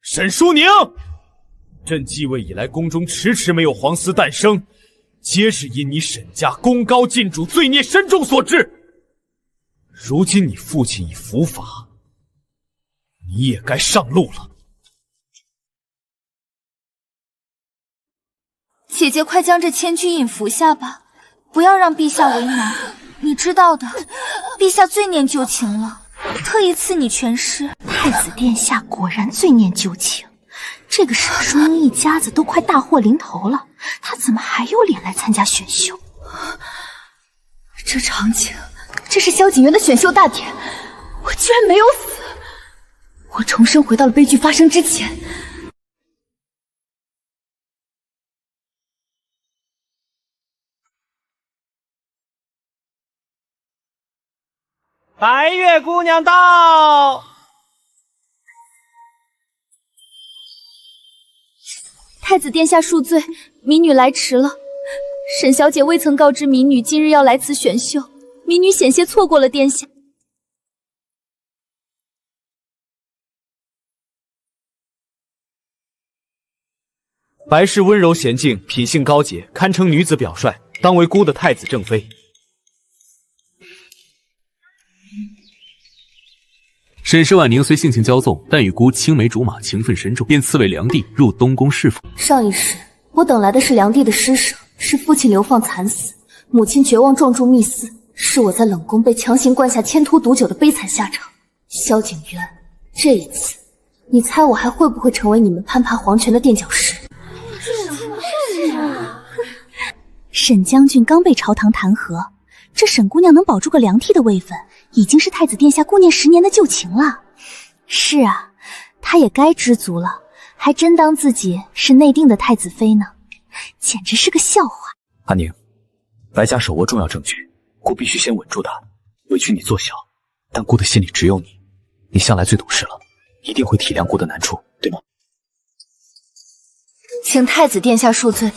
沈淑宁，朕继位以来，宫中迟迟没有皇嗣诞生，皆是因你沈家功高震主、罪孽深重所致。如今你父亲已伏法，你也该上路了。姐姐，快将这千钧印服下吧，不要让陛下为难。你知道的，陛下最念旧情了，特意赐你全尸。太子殿下果然最念旧情，这个沈淑英一家子都快大祸临头了，他怎么还有脸来参加选秀？这场景，这是萧景元的选秀大典，我居然没有死，我重生回到了悲剧发生之前。白月姑娘到。太子殿下恕罪，民女来迟了。沈小姐未曾告知民女今日要来此选秀，民女险些错过了殿下。白氏温柔娴静，品性高洁，堪称女子表率，当为孤的太子正妃。沈氏婉宁虽性情骄纵，但与孤青梅竹马，情分深重，便赐为良娣入东宫侍奉。上一世，我等来的是良娣的施舍，是父亲流放惨死，母亲绝望撞柱密寺，是我在冷宫被强行灌下千突毒酒的悲惨下场。萧景渊，这一次，你猜我还会不会成为你们攀爬皇权的垫脚石？沈将军刚被朝堂弹劾，这沈姑娘能保住个良娣的位分，已经是太子殿下顾念10年的旧情了。是啊，她也该知足了，还真当自己是内定的太子妃呢，简直是个笑话。阿宁，白家手握重要证据，姑必须先稳住他。委屈你做小，但姑的心里只有你，你向来最懂事了，一定会体谅姑的难处，对吗？请太子殿下恕罪。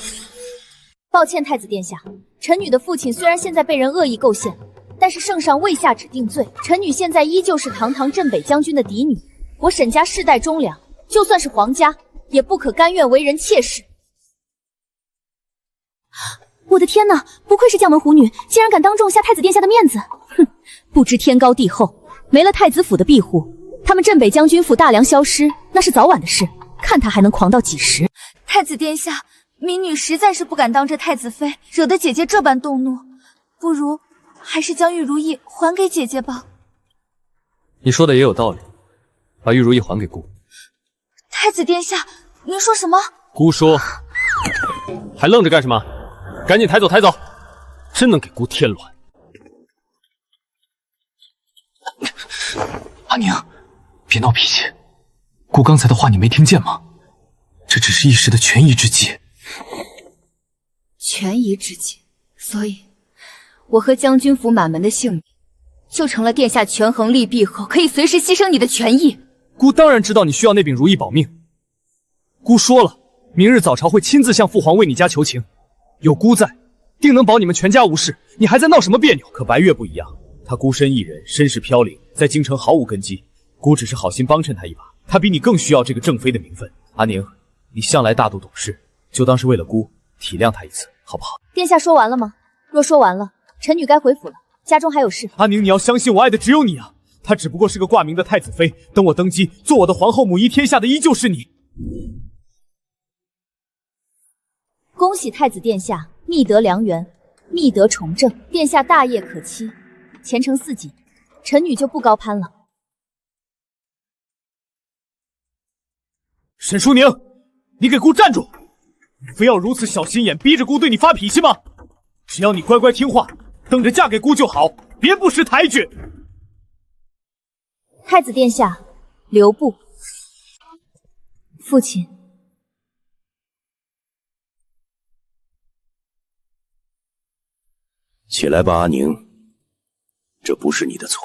抱歉，太子殿下，臣女的父亲虽然现在被人恶意构陷，但是圣上未下旨定罪，臣女现在依旧是堂堂镇北将军的嫡女，我沈家世代忠良，就算是皇家，也不可甘愿为人妾室。我的天哪，不愧是将门虎女，竟然敢当众下太子殿下的面子！哼，不知天高地厚，没了太子府的庇护，他们镇北将军府大梁消失，那是早晚的事。看他还能狂到几时！太子殿下，民女实在是不敢当这太子妃，惹得姐姐这般动怒，不如还是将玉如意还给姐姐吧。你说的也有道理，把玉如意还给姑。太子殿下，您说什么？姑说，还愣着干什么？赶紧抬走，抬走！真能给姑添乱。阿宁，别闹脾气。姑刚才的话你没听见吗？这只是一时的权宜之计。权宜之计，所以我和将军府满门的性命，就成了殿下权衡利弊后可以随时牺牲你的权益。姑当然知道你需要那柄如意保命。姑说了，明日早朝会亲自向父皇为你家求情，有姑在，定能保你们全家无事。你还在闹什么别扭？可白月不一样，她孤身一人，身世飘零，在京城毫无根基。姑只是好心帮衬她一把，她比你更需要这个正妃的名分。阿宁，你向来大度懂事，就当是为了姑体谅她一次，好不好？殿下说完了吗？若说完了，臣女该回府了，家中还有事。阿宁，你要相信我爱的只有你啊！她只不过是个挂名的太子妃，等我登基做我的皇后，母仪天下的依旧是你。恭喜太子殿下觅得良缘，觅得宠正，殿下大业可期，前程似锦，臣女就不高攀了。沈淑宁，你给姑站住！你非要如此小心眼，逼着姑对你发脾气吗？只要你乖乖听话，等着嫁给姑就好，别不识抬举。太子殿下，留步。父亲，起来吧，阿宁，这不是你的错。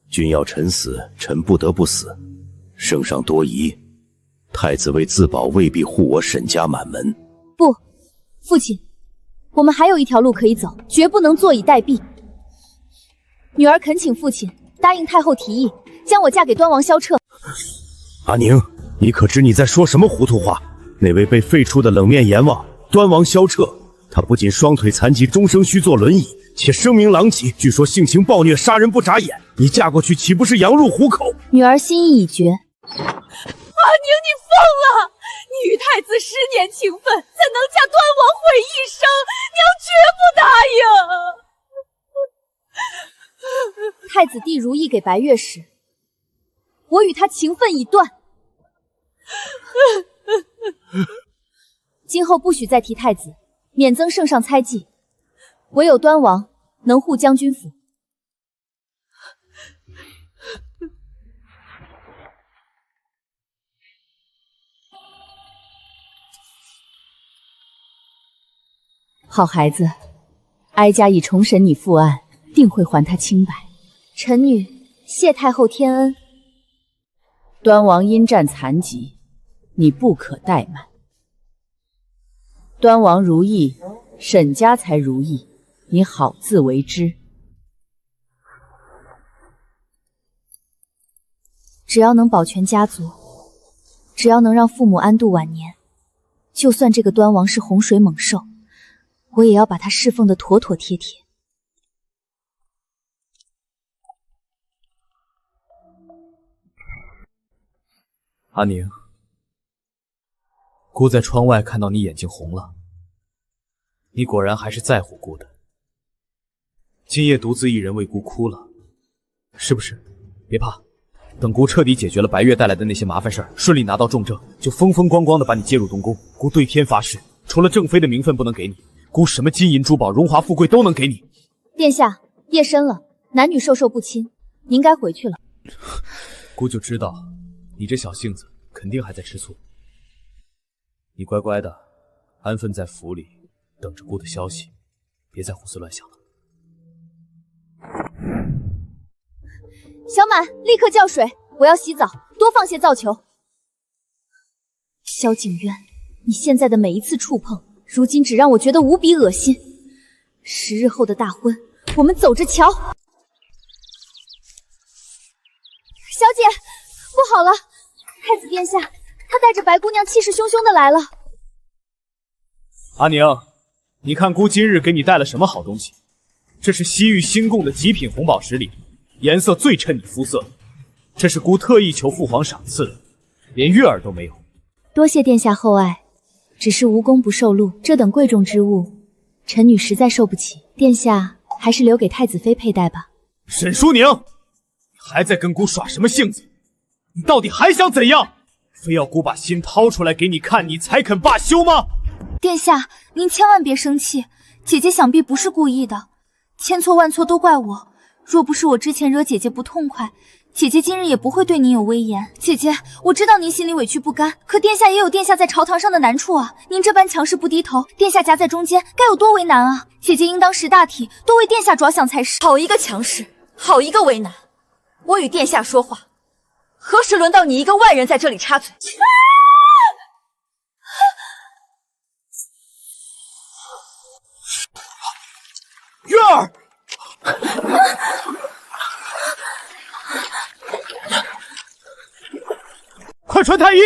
君要臣死，臣不得不死。圣上多疑，太子为自保，未必护我沈家满门。不，父亲，我们还有一条路可以走，绝不能坐以待毙。女儿恳请父亲答应太后提议，将我嫁给端王萧彻。阿宁，你可知你在说什么糊涂话？那位被废黜的冷面阎王端王萧彻，他不仅双腿残疾，终生需坐轮椅，且声名狼藉，据说性情暴虐，杀人不眨眼。你嫁过去岂不是羊入虎口？女儿心意已决。阿宁，你疯了！你与太子10年情分，怎能嫁端王毁一生？娘绝不答应。太子弟如意给白月时，我与他情分已断。今后不许再提太子，免增圣上猜忌。唯有端王能护将军府。好孩子，哀家已重审你父案，定会还他清白。臣女谢太后天恩。端王因战残疾，你不可怠慢。端王如意，沈家才如意，你好自为之。只要能保全家族，只要能让父母安度晚年，就算这个端王是洪水猛兽，我也要把他侍奉得妥妥帖帖。阿宁，姑在窗外看到你眼睛红了，你果然还是在乎姑的。今夜独自一人为姑哭了，是不是？别怕，等姑彻底解决了白月带来的那些麻烦事儿，顺利拿到重症，就风风光光的把你接入东宫。姑对天发誓，除了正妃的名分不能给你，姑什么金银珠宝、荣华富贵都能给你。殿下，夜深了，男女授受不亲，您该回去了。姑就知道你这小性子肯定还在吃醋，你乖乖的安分在府里等着姑的消息，别再胡思乱想了。小满，立刻叫水，我要洗澡，多放些皂球。萧景渊，你现在的每一次触碰，如今只让我觉得无比恶心。10日后的大婚，我们走着瞧。小姐，不好了！太子殿下，他带着白姑娘气势汹汹的来了。阿宁，你看姑今日给你带了什么好东西？这是西域新贡的极品红宝石礼，颜色最衬你肤色。这是姑特意求父皇赏赐的，连悦耳都没有。多谢殿下厚爱，只是无功不受禄，这等贵重之物，臣女实在受不起。殿下还是留给太子妃佩戴吧。沈淑宁，你还在跟姑耍什么性子？你到底还想怎样？非要姑把心掏出来给你看，你才肯罢休吗？殿下，您千万别生气，姐姐想必不是故意的，千错万错都怪我。若不是我之前惹姐姐不痛快，姐姐今日也不会对您有威严。姐姐，我知道您心里委屈不甘，可殿下也有殿下在朝堂上的难处啊。您这般强势不低头，殿下夹在中间，该有多为难啊！姐姐应当识大体，多为殿下着想才是。好一个强势，好一个为难！我与殿下说话，何时轮到你一个外人在这里插嘴？月儿，快传太医！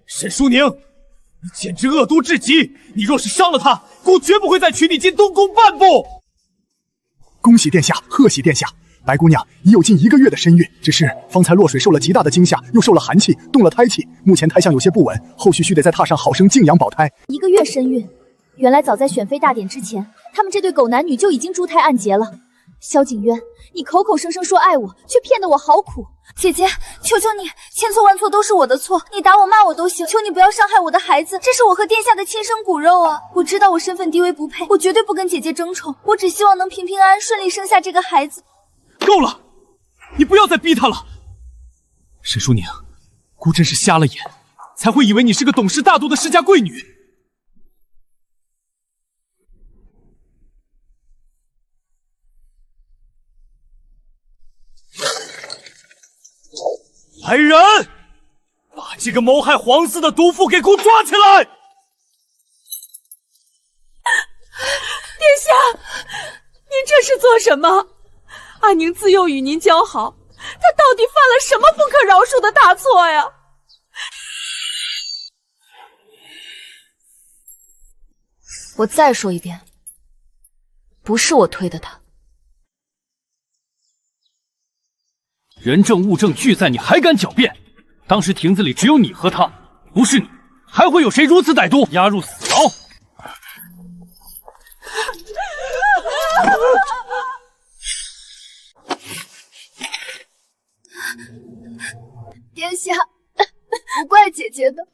沈淑宁，你简直恶毒至极！你若是伤了他，姑绝不会再娶你进东宫半步。恭喜殿下，贺喜殿下！白姑娘已有近1个月的身孕，只是方才落水受了极大的惊吓，又受了寒气，动了胎气，目前胎象有些不稳，后续须得再踏上好生静养保胎。1个月身孕，原来早在选妃大典之前，他们这对狗男女就已经珠胎暗结了。萧景渊，你口口声声说爱我，却骗得我好苦。姐姐，求求你，千错万错都是我的错，你打我骂我都行，求你不要伤害我的孩子，这是我和殿下的亲生骨肉啊！我知道我身份低微不配，我绝对不跟姐姐争宠，我只希望能平平安安顺利生下这个孩子。够了，你不要再逼他了。沈淑宁，姑真是瞎了眼，才会以为你是个懂事大度的世家贵女。来人，把这个谋害皇嗣的毒妇给姑抓起来！殿下，您这是做什么？阿宁自幼与您交好，他到底犯了什么不可饶恕的大错呀？我再说一遍，不是我推的他。人证物证俱在，你还敢狡辩？当时亭子里只有你和他，不是你，还会有谁如此歹毒，押入死牢？殿下，不怪姐姐的，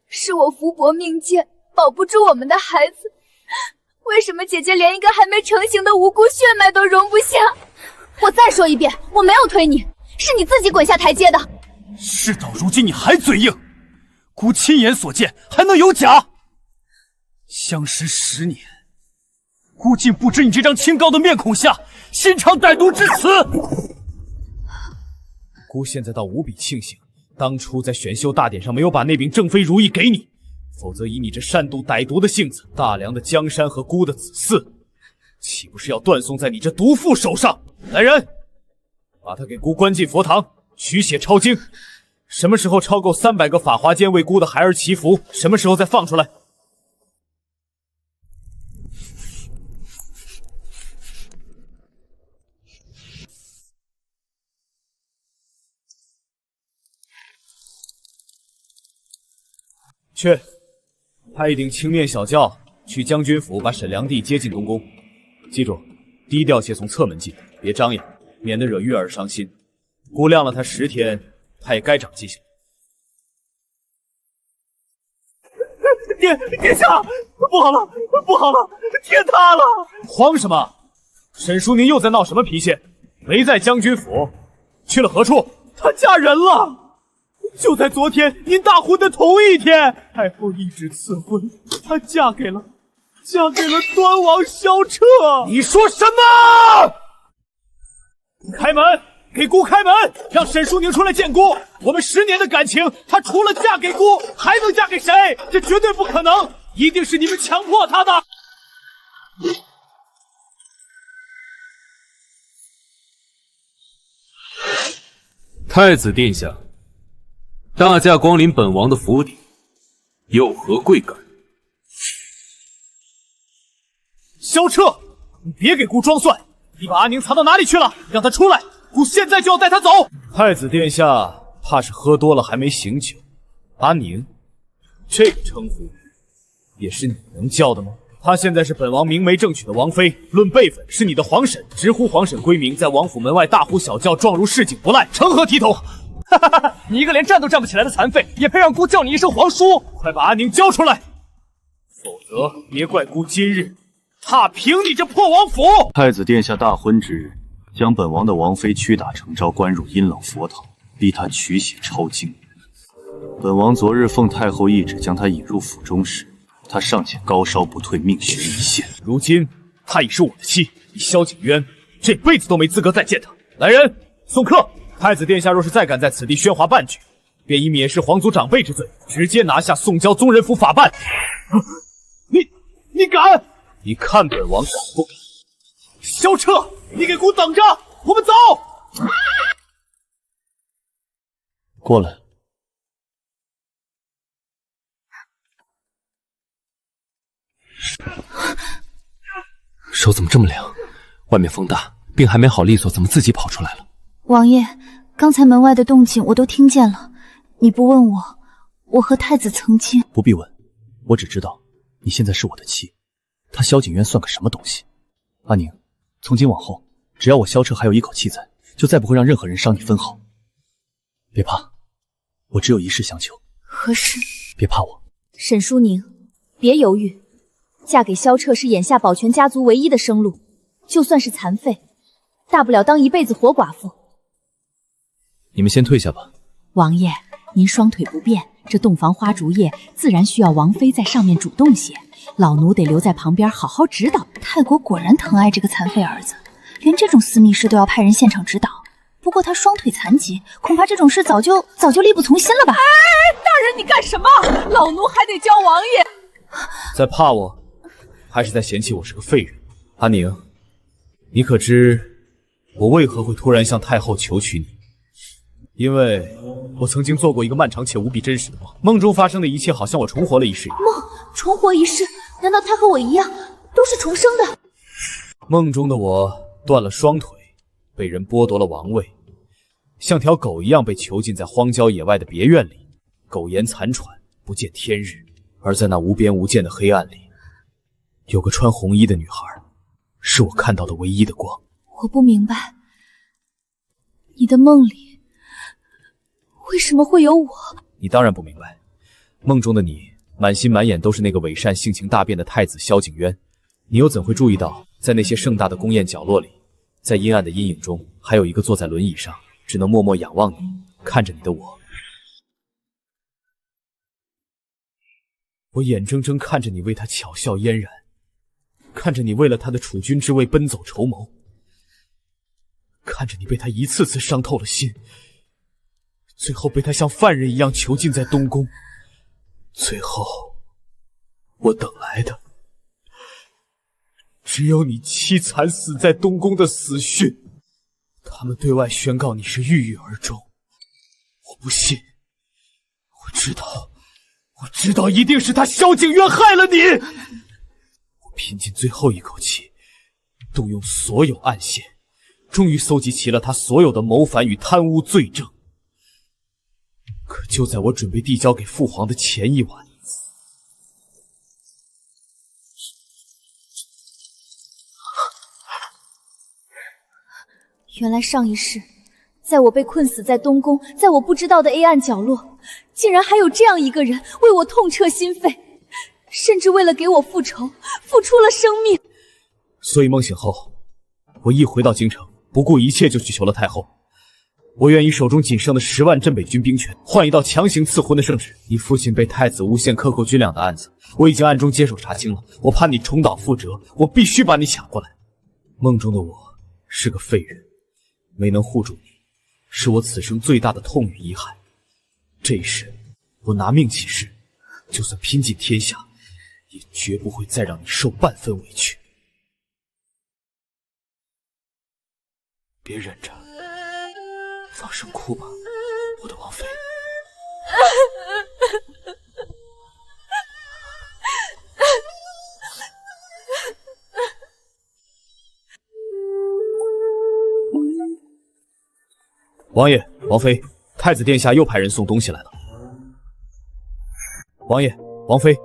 是我福薄命贱，保不住我们的孩子。为什么姐姐连一个还没成型的无辜血脉都容不下？我再说一遍，我没有推你，是你自己滚下台阶的。事到如今你还嘴硬，姑亲眼所见还能有假？相识10年，姑竟不知你这张清高的面孔下心肠歹毒之词。姑现在倒无比庆幸，当初在选秀大典上没有把那柄正妃如意给你，否则以你这善妒歹毒的性子，大梁的江山和姑的子嗣，岂不是要断送在你这毒妇手上？来人，把他给姑关进佛堂，取血抄经。什么时候抄够300个法华间为姑的孩儿祈福，什么时候再放出来。去，派一顶青面小轿去将军府，把沈良娣接进东宫。记住，低调些从侧门进，别张扬，免得惹月儿伤心。姑晾了他10天，他也该长记性。殿下，不好了，不好了，天塌了！慌什么？沈淑宁又在闹什么脾气？没在将军府，去了何处？她嫁人了。就在昨天，您大婚的同一天，太后懿旨赐婚，她嫁给了端王萧彻。你说什么？开门，给姑开门，让沈淑宁出来见姑。我们10年的感情，她除了嫁给姑，还能嫁给谁？这绝对不可能，一定是你们强迫她的。太子殿下，大驾光临本王的府邸，有何贵干？萧彻，你别给姑装蒜！你把阿宁藏到哪里去了？让她出来！姑现在就要带她走。太子殿下怕是喝多了还没醒酒。阿宁，这个称呼也是你能叫的吗？她现在是本王明媒正娶的王妃，论辈分是你的皇婶，直呼皇婶闺名，在王府门外大呼小叫，状如市井不赖，成何体统？哈哈哈！你一个连站都站不起来的残废，也配让姑叫你一声皇叔？快把阿宁交出来，否则别怪姑今日踏平你这破王府！太子殿下大婚之日，将本王的王妃屈打成招，关入阴冷佛堂，逼她取血抄经。本王昨日奉太后懿旨将她引入府中时，她尚且高烧不退，命悬一线。如今她已是我的妻，你萧景渊这辈子都没资格再见她。来人，送客！太子殿下若是再敢在此地喧哗半句，便以蔑视皇族长辈之罪，直接拿下送交宗人府法办。你敢？你看本王敢不敢？萧彻，你给姑等着，我们走。过来。手怎么这么凉？外面风大，病还没好利索，怎么自己跑出来了？王爷，刚才门外的动静我都听见了，你不问我，我和太子曾经……不必问，我只知道你现在是我的妻，他萧景渊算个什么东西？阿宁，从今往后，只要我萧彻还有一口气在，就再不会让任何人伤你分毫。别怕，我只有一事相求。何事？别怕我。沈淑宁，别犹豫，嫁给萧彻是眼下保全家族唯一的生路，就算是残废，大不了当一辈子活寡妇。你们先退下吧。王爷，您双腿不便，这洞房花烛夜自然需要王妃在上面主动些，老奴得留在旁边好好指导。泰国果然疼爱这个残废儿子，连这种私密事都要派人现场指导。不过他双腿残疾，恐怕这种事早就力不从心了吧？哎，大人你干什么？老奴还得教王爷。在怕我，还是在嫌弃我是个废人？阿宁，你可知我为何会突然向太后求娶你？因为我曾经做过一个漫长且无比真实的梦，梦中发生的一切好像我重活了一世一样。重活一世？难道他和我一样，都是重生的？梦中的我断了双腿，被人剥夺了王位，像条狗一样被囚禁在荒郊野外的别院里，苟延残喘，不见天日。而在那无边无见的黑暗里，有个穿红衣的女孩，是我看到的唯一的光。我不明白，你的梦里为什么会有我？你当然不明白，梦中的你满心满眼都是那个伪善性情大变的太子萧景渊，你又怎会注意到，在那些盛大的宫宴角落里，在阴暗的阴影中，还有一个坐在轮椅上，只能默默仰望你，看着你的我。我眼睁睁看着你为他巧笑嫣然，看着你为了他的储君之位奔走筹谋，看着你被他一次次伤透了心，最后被他像犯人一样囚禁在东宫，最后我等来的只有你凄惨死在东宫的死讯。他们对外宣告你是郁郁而终，我不信，我知道一定是他萧景渊害了你。我拼尽最后一口气，动用所有暗线，终于搜集齐了他所有的谋反与贪污罪证。可就在我准备递交给父皇的前一晚，原来上一世，在我被困死在东宫，在我不知道的黑暗角落，竟然还有这样一个人为我痛彻心扉，甚至为了给我复仇，付出了生命。所以梦醒后，我一回到京城，不顾一切就去求了太后。我愿以手中仅剩的10万镇北军兵权，换一道强行赐婚的圣旨。你父亲被太子诬陷克扣军粮的案子，我已经暗中接手查清了。我怕你重蹈覆辙，我必须把你抢过来。梦中的我是个废人，没能护住你，是我此生最大的痛与遗憾。这一世，我拿命起誓，就算拼尽天下，也绝不会再让你受半分委屈。别忍着，放声哭吧，我的王妃。王爷、王妃，太子殿下又派人送东西来了。王爷、王妃，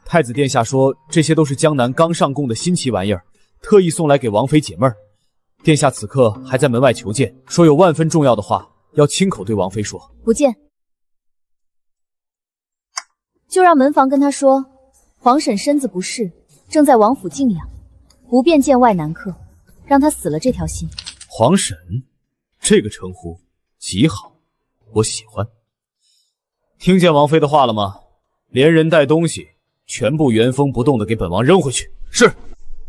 太子殿下说这些都是江南刚上贡的新奇玩意儿，特意送来给王妃解闷儿。殿下此刻还在门外求见，说有万分重要的话要亲口对王妃说。不见，就让门房跟他说，皇婶身子不适，正在王府静养，不便见外难客，让他死了这条心。皇婶，这个称呼极好，我喜欢。听见王妃的话了吗？连人带东西全部原封不动的给本王扔回去。是，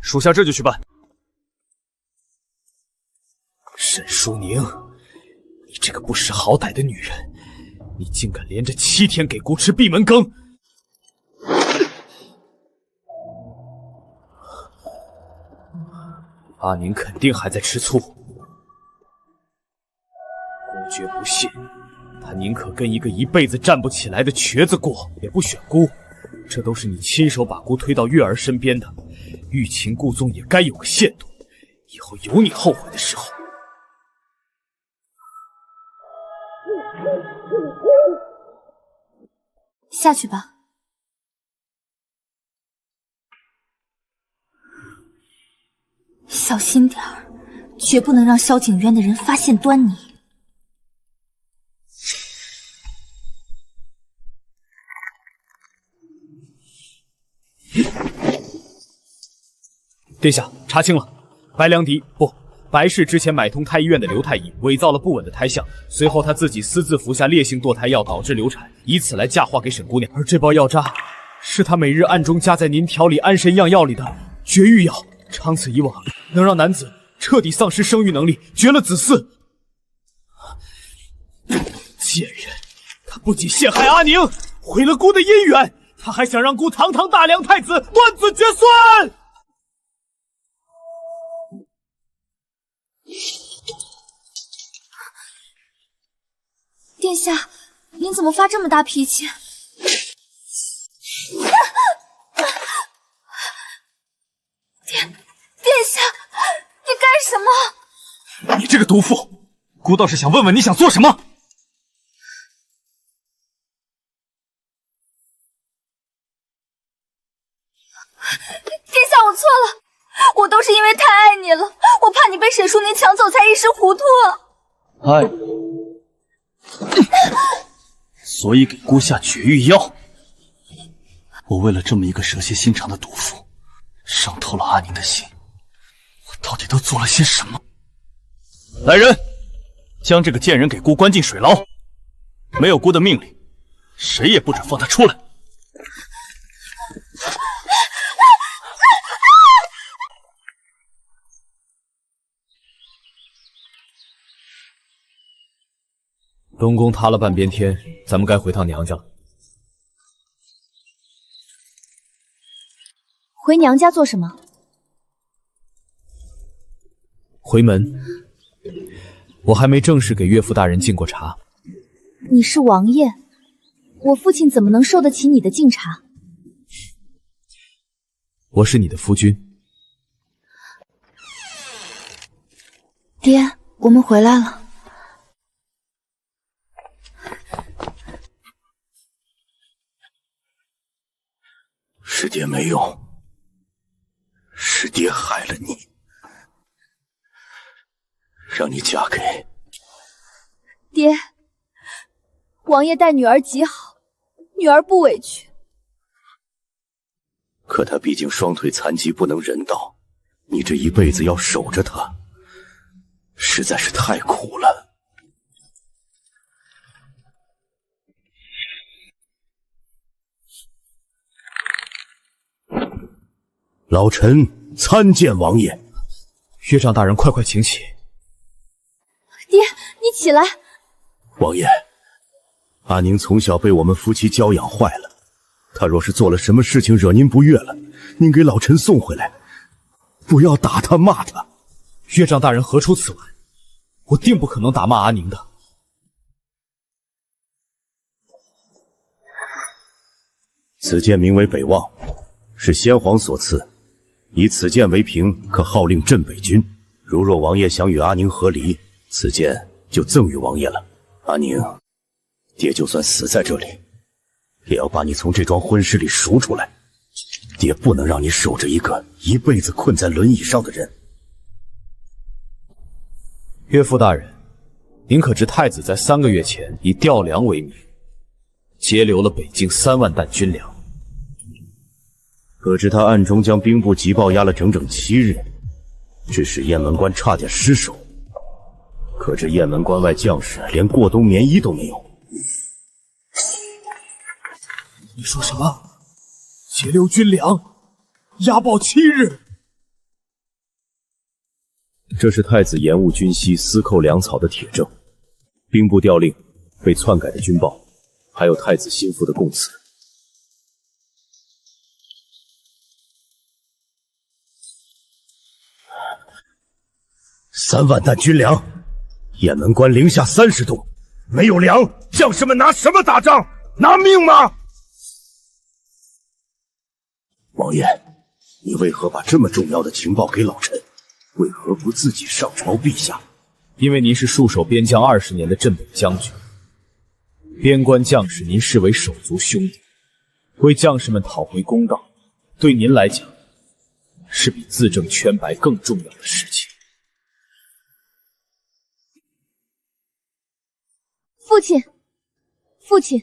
属下这就去办。沈淑宁，你这个不识好歹的女人，你竟敢连着7天给姑吃闭门羹！阿宁肯定还在吃醋，姑绝不信，他宁可跟一个一辈子站不起来的瘸子过，也不选姑。这都是你亲手把姑推到月儿身边的，欲擒故纵也该有个限度，以后有你后悔的时候。下去吧。小心点儿，绝不能让萧景渊的人发现端倪。殿下，查清了，白良迪不，白氏之前买通太医院的刘太医，伪造了不稳的胎相，随后他自己私自服下烈性堕胎药，导致流产，以此来嫁祸给沈姑娘。而这包药渣，是他每日暗中加在您调理安神样药里的绝育药，长此以往，能让男子彻底丧失生育能力，绝了子嗣。贱人，他不仅陷害阿宁，毁了姑的姻缘，他还想让姑堂堂大梁太子断子绝孙。殿下，您怎么发这么大脾气？殿下，你干什么？你这个毒妇，姑倒是想问问你想做什么？殿下，我错了，我都是因为太爱你了，我怕你被沈淑宁抢走，才一时糊涂。爱，所以给姑下绝育药。我为了这么一个蛇蝎心肠的毒妇，伤透了阿宁的心，我到底都做了些什么？来人，将这个贱人给姑关进水牢，没有姑的命令，谁也不准放他出来。东宫塌了半边天，咱们该回趟娘家了。回娘家做什么？回门。我还没正式给岳父大人敬过茶。你是王爷，我父亲怎么能受得起你的敬茶？我是你的夫君。爹，我们回来了。是爹没用，是爹害了你，让你嫁给爹。王爷待女儿极好，女儿不委屈。可他毕竟双腿残疾，不能人道，你这一辈子要守着他，实在是太苦了。老臣参见王爷。岳丈大人，快快请起。爹，你起来。王爷，阿宁从小被我们夫妻娇养坏了，他若是做了什么事情惹您不悦了，您给老臣送回来，不要打他骂他。岳丈大人何出此言？我定不可能打骂阿宁的。此剑名为北望，是先皇所赐，以此剑为凭，可号令镇北军。如若王爷想与阿宁和离，此剑就赠与王爷了。阿宁，爹就算死在这里，也要把你从这桩婚事里赎出来。爹不能让你守着一个一辈子困在轮椅上的人。岳父大人，您可知太子在3个月前以调粮为名，截留了北境3万担军粮？可知他暗中将兵部急报押了整整7日，致使雁门关差点失守。可知雁门关外将士连过冬棉衣都没有。你说什么？截留军粮，押报7日？这是太子延误军息、私扣粮草的铁证。兵部调令、被篡改的军报，还有太子心腹的供词。3万担军粮，雁门关零下30度，没有粮，将士们拿什么打仗？拿命吗？王爷，你为何把这么重要的情报给老臣？为何不自己上朝陛下？因为您是戍守边疆20年的镇北将军，边关将士您视为手足兄弟，为将士们讨回公道，对您来讲是比自证圈白更重要的事情。父亲，父亲，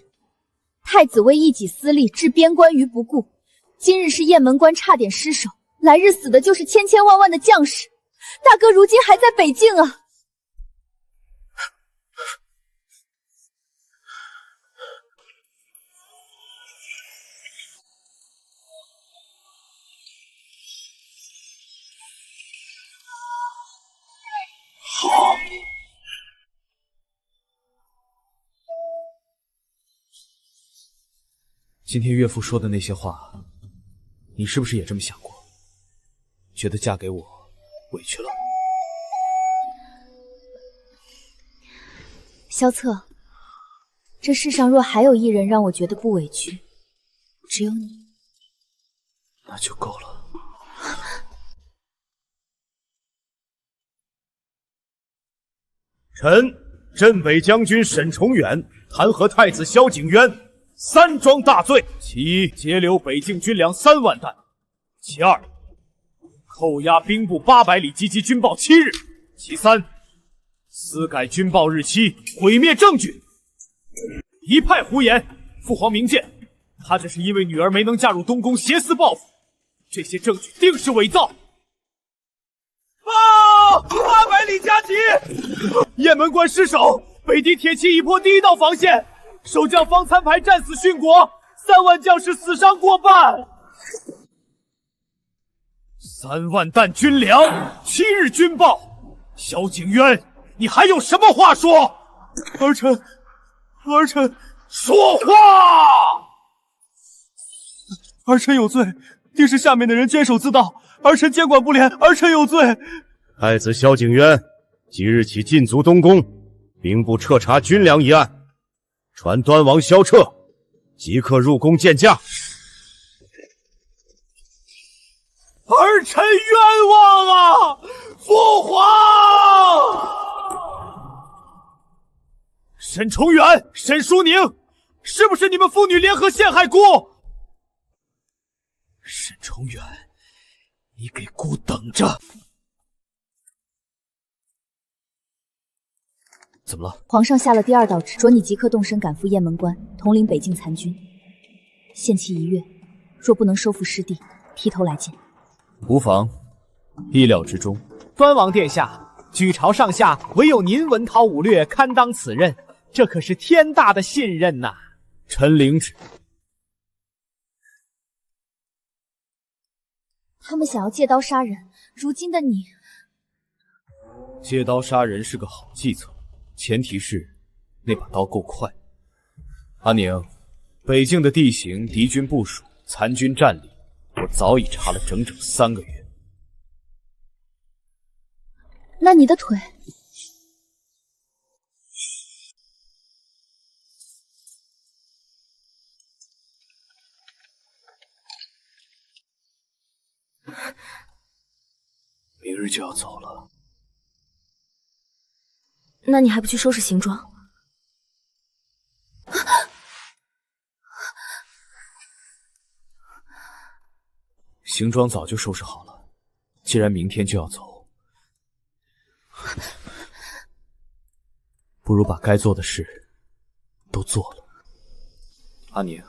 太子为一己私利，置边关于不顾。今日是雁门关差点失守，来日死的就是千千万万的将士。大哥如今还在北境啊！好。今天岳父说的那些话，你是不是也这么想过？觉得嫁给我委屈了？萧策，这世上若还有一人让我觉得不委屈，只有你。那就够了。臣镇北将军沈重远弹劾太子萧景渊3桩大罪：其一，截留北境军粮3万担；其二，扣押兵部800里及其军报7日；其三，私改军报日期，毁灭证据。一派胡言！父皇明鉴，他这是因为女儿没能嫁入东宫，挟私报复。这些证据定是伪造。报！800里加急！雁门关失守，北地铁骑已破第1道防线，守将方参排战死殉国，3万将士死伤过半。3万担军粮，7日军报。萧景渊，你还有什么话说？儿臣说话！儿臣有罪，定是下面的人监守自盗，儿臣监管不廉，儿臣有罪。太子萧景渊即日起禁足东宫，兵部彻查军粮一案，传端王萧彻即刻入宫见驾。儿臣冤枉啊！父皇！沈重远、沈淑宁，是不是你们父女联合陷害姑？沈重远，你给姑等着！怎么了？皇上下了第2道旨，着你即刻动身赶赴雁门关，统领北境残军，限期1月，若不能收复失地，提头来见。无妨，意料之中。端王殿下，举朝上下唯有您文韬武略，堪当此任，这可是天大的信任呐！臣领旨。他们想要借刀杀人，如今的你……借刀杀人是个好计策，前提是那把刀够快。阿宁，北境的地形、敌军部署、残军战力，我早已查了整整3个月。那你的腿？明日就要走了，那你还不去收拾行装？行装早就收拾好了，既然明天就要走，不如把该做的事都做了。阿宁，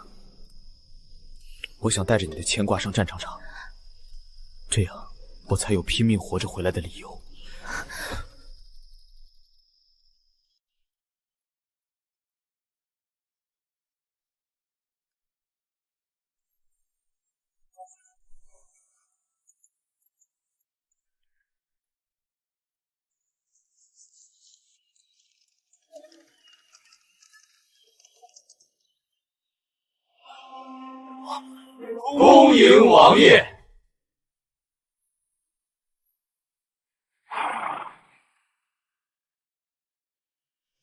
我想带着你的牵挂上战场上，这样我才有拼命活着回来的理由。恭迎王爷。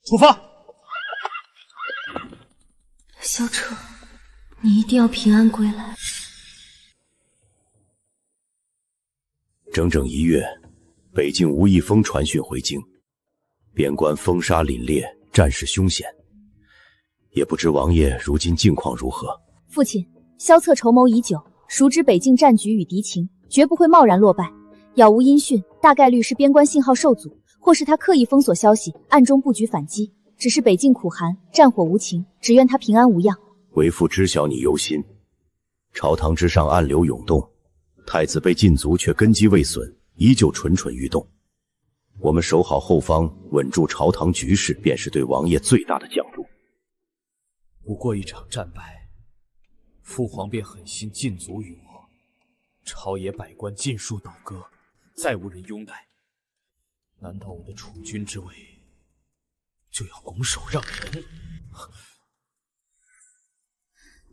出发。萧彻，你一定要平安归来。整整1月，北境吴一峰传讯回京，边关风沙凛冽，战事凶险，也不知王爷如今境况如何。父亲，萧策筹谋已久，熟知北境战局与敌情，绝不会贸然落败。杳无音讯，大概率是边关信号受阻，或是他刻意封锁消息，暗中布局反击。只是北境苦寒，战火无情，只愿他平安无恙。为父知晓你忧心，朝堂之上暗流涌动，太子被禁足却根基未损，依旧蠢蠢欲动。我们守好后方，稳住朝堂局势，便是对王爷最大的降助。不过一场战败，父皇便狠心禁足于我，朝野百官尽数倒戈，再无人拥戴。难道我的储君之位就要拱手让人？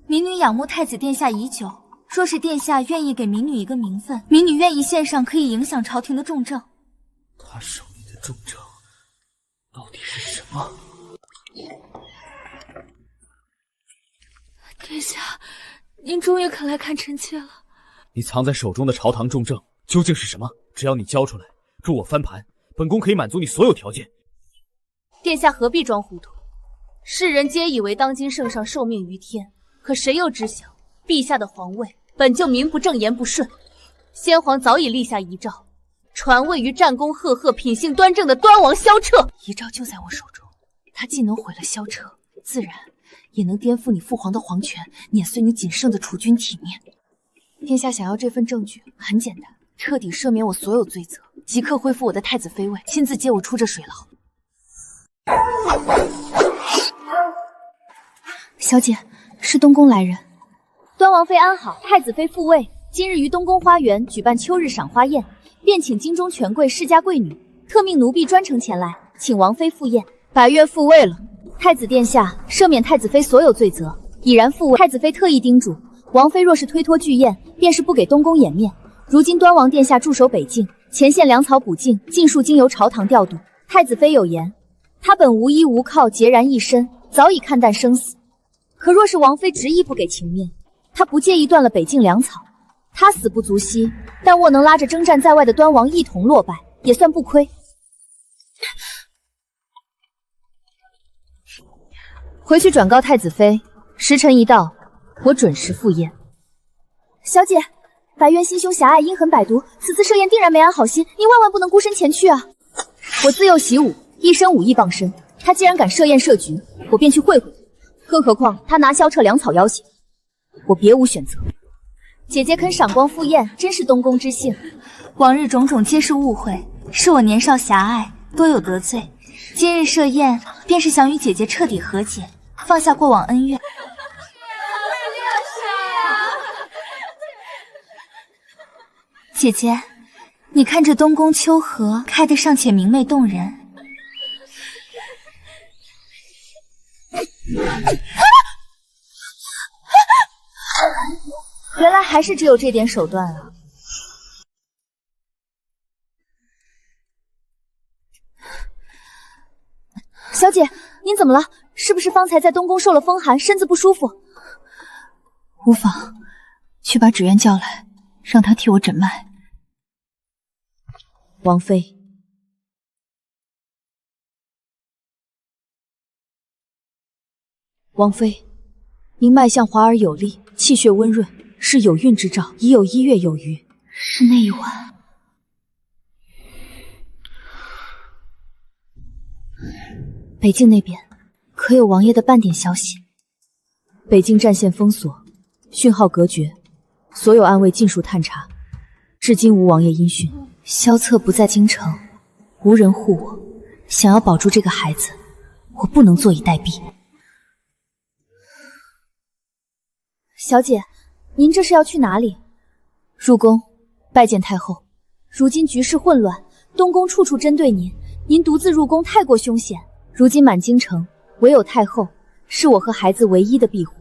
民女仰慕太子殿下已久，若是殿下愿意给民女一个名分，民女愿意献上可以影响朝廷的重政。他手里的重政到底是什么？殿下，您终于肯来看臣妾了。你藏在手中的朝堂重证究竟是什么？只要你交出来，助我翻盘，本宫可以满足你所有条件。殿下何必装糊涂？世人皆以为当今圣上受命于天，可谁又知晓，陛下的皇位本就名不正言不顺。先皇早已立下遗诏，传位于战功赫赫、品性端正的端王萧彻。遗诏就在我手中，他既能毁了萧彻，自然也能颠覆你父皇的皇权，碾碎你仅剩的储君体面。殿下想要这份证据，很简单，彻底赦免我所有罪责，即刻恢复我的太子妃位，亲自接我出这水牢。小姐，是东宫来人。端王妃安好，太子妃复位。今日于东宫花园举办秋日赏花宴，便请京中权贵世家贵女，特命奴婢专程前来，请王妃赴宴。百月复位了，太子殿下赦免太子妃所有罪责，已然复位。太子妃特意叮嘱，王妃若是推脱拒宴，便是不给东宫颜面。如今端王殿下驻守北境，前线粮草补进，尽数经由朝堂调度。太子妃有言，她本无依无靠，孑然一身，早已看淡生死。可若是王妃执意不给情面，她不介意断了北境粮草。她死不足惜，但若能拉着征战在外的端王一同落败，也算不亏。回去转告太子妃，时辰一到，我准时赴宴。小姐，白渊心胸狭隘，阴狠百毒，此次设宴定然没安好心，您万万不能孤身前去啊！我自幼习武，一身武艺傍身，他既然敢设宴设局，我便去会会。更何况他拿萧彻粮草要挟，我别无选择。姐姐肯赏光赴宴，真是东宫之幸。往日种种皆是误会，是我年少狭隘，多有得罪。今日设宴，便是想与姐姐彻底和解，放下过往恩怨。姐姐，你看这东宫秋荷开得尚且明媚动人。原来还是只有这点手段啊！小姐，您怎么了？是不是方才在东宫受了风寒，身子不舒服？无妨，去把芷渊叫来，让他替我诊脉。王妃，王妃，您脉象滑而有力，气血温润，是有孕之兆，已有1月有余。是那一晚。北境那边可有王爷的半点消息？北境战线封锁，讯号隔绝，所有暗卫尽数探查，至今无王爷音讯。萧策不在京城，无人护我，想要保住这个孩子，我不能坐以待毙。小姐，您这是要去哪里？入宫拜见太后。如今局势混乱，东宫处处针对您，您独自入宫太过凶险。如今满京城唯有太后是我和孩子唯一的庇护。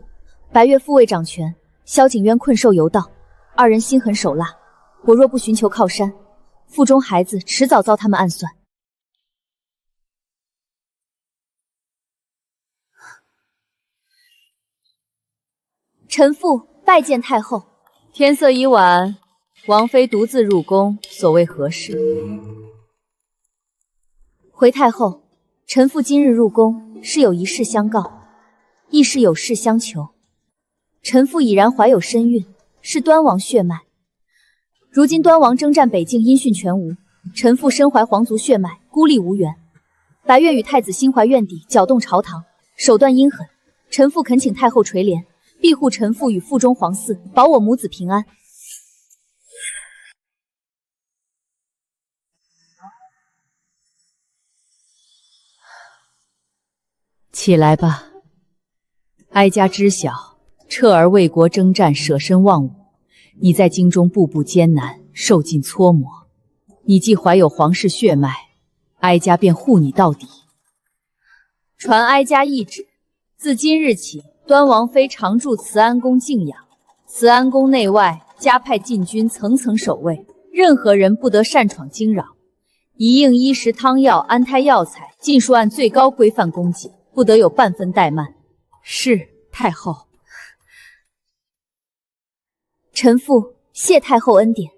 白月复位掌权，萧景渊困兽犹道，二人心狠手辣，我若不寻求靠山，腹中孩子迟早遭他们暗算。臣妇拜见太后。天色已晚，王妃独自入宫，所谓何事？回太后，臣妇今日入宫是有一事相告，亦是有事相求。臣妇已然怀有身孕，是端王血脉。如今端王征战北境，音讯全无，臣妇身怀皇族血脉，孤立无援。白月与太子心怀怨敌，搅动朝堂，手段阴狠。臣妇恳请太后垂怜，庇护臣妇与腹中皇嗣，保我母子平安。起来吧，哀家知晓，彻儿为国征战，舍身忘我。你在京中步步艰难，受尽搓磨。你既怀有皇室血脉，哀家便护你到底。传哀家懿旨，自今日起，端王妃常驻慈安宫静养。慈安宫内外加派禁军层层守卫，任何人不得擅闯惊扰。一应衣食汤药、安胎药材，尽数按最高规范供给，不得有半分怠慢。是太后。臣父谢太后恩典。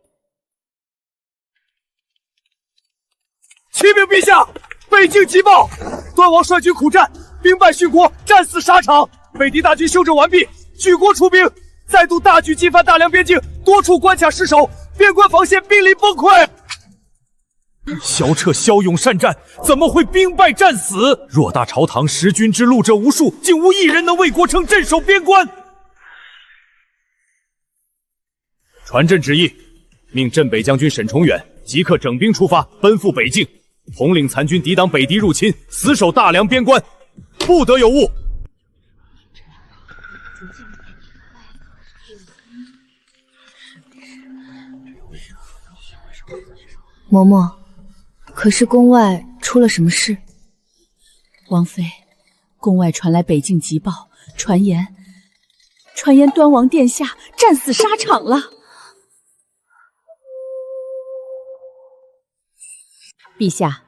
启禀陛下，北境急报，端王率军苦战，兵败殉国，战死沙场。北敌大军休整完毕，举国出兵，再度大举进犯大梁边境，多处关卡失守，边关防线濒临崩溃。萧彻骁勇善战，怎么会兵败战死？偌大朝堂，识君之路者无数，竟无一人能为国称镇守边关。传朕旨意，命镇北将军沈崇远即刻整兵出发，奔赴北境，统领残军抵挡北敌入侵，死守大梁边关，不得有误。嬷嬷，可是宫外出了什么事？王妃，宫外传来北境急报，传言端王殿下战死沙场了。陛下，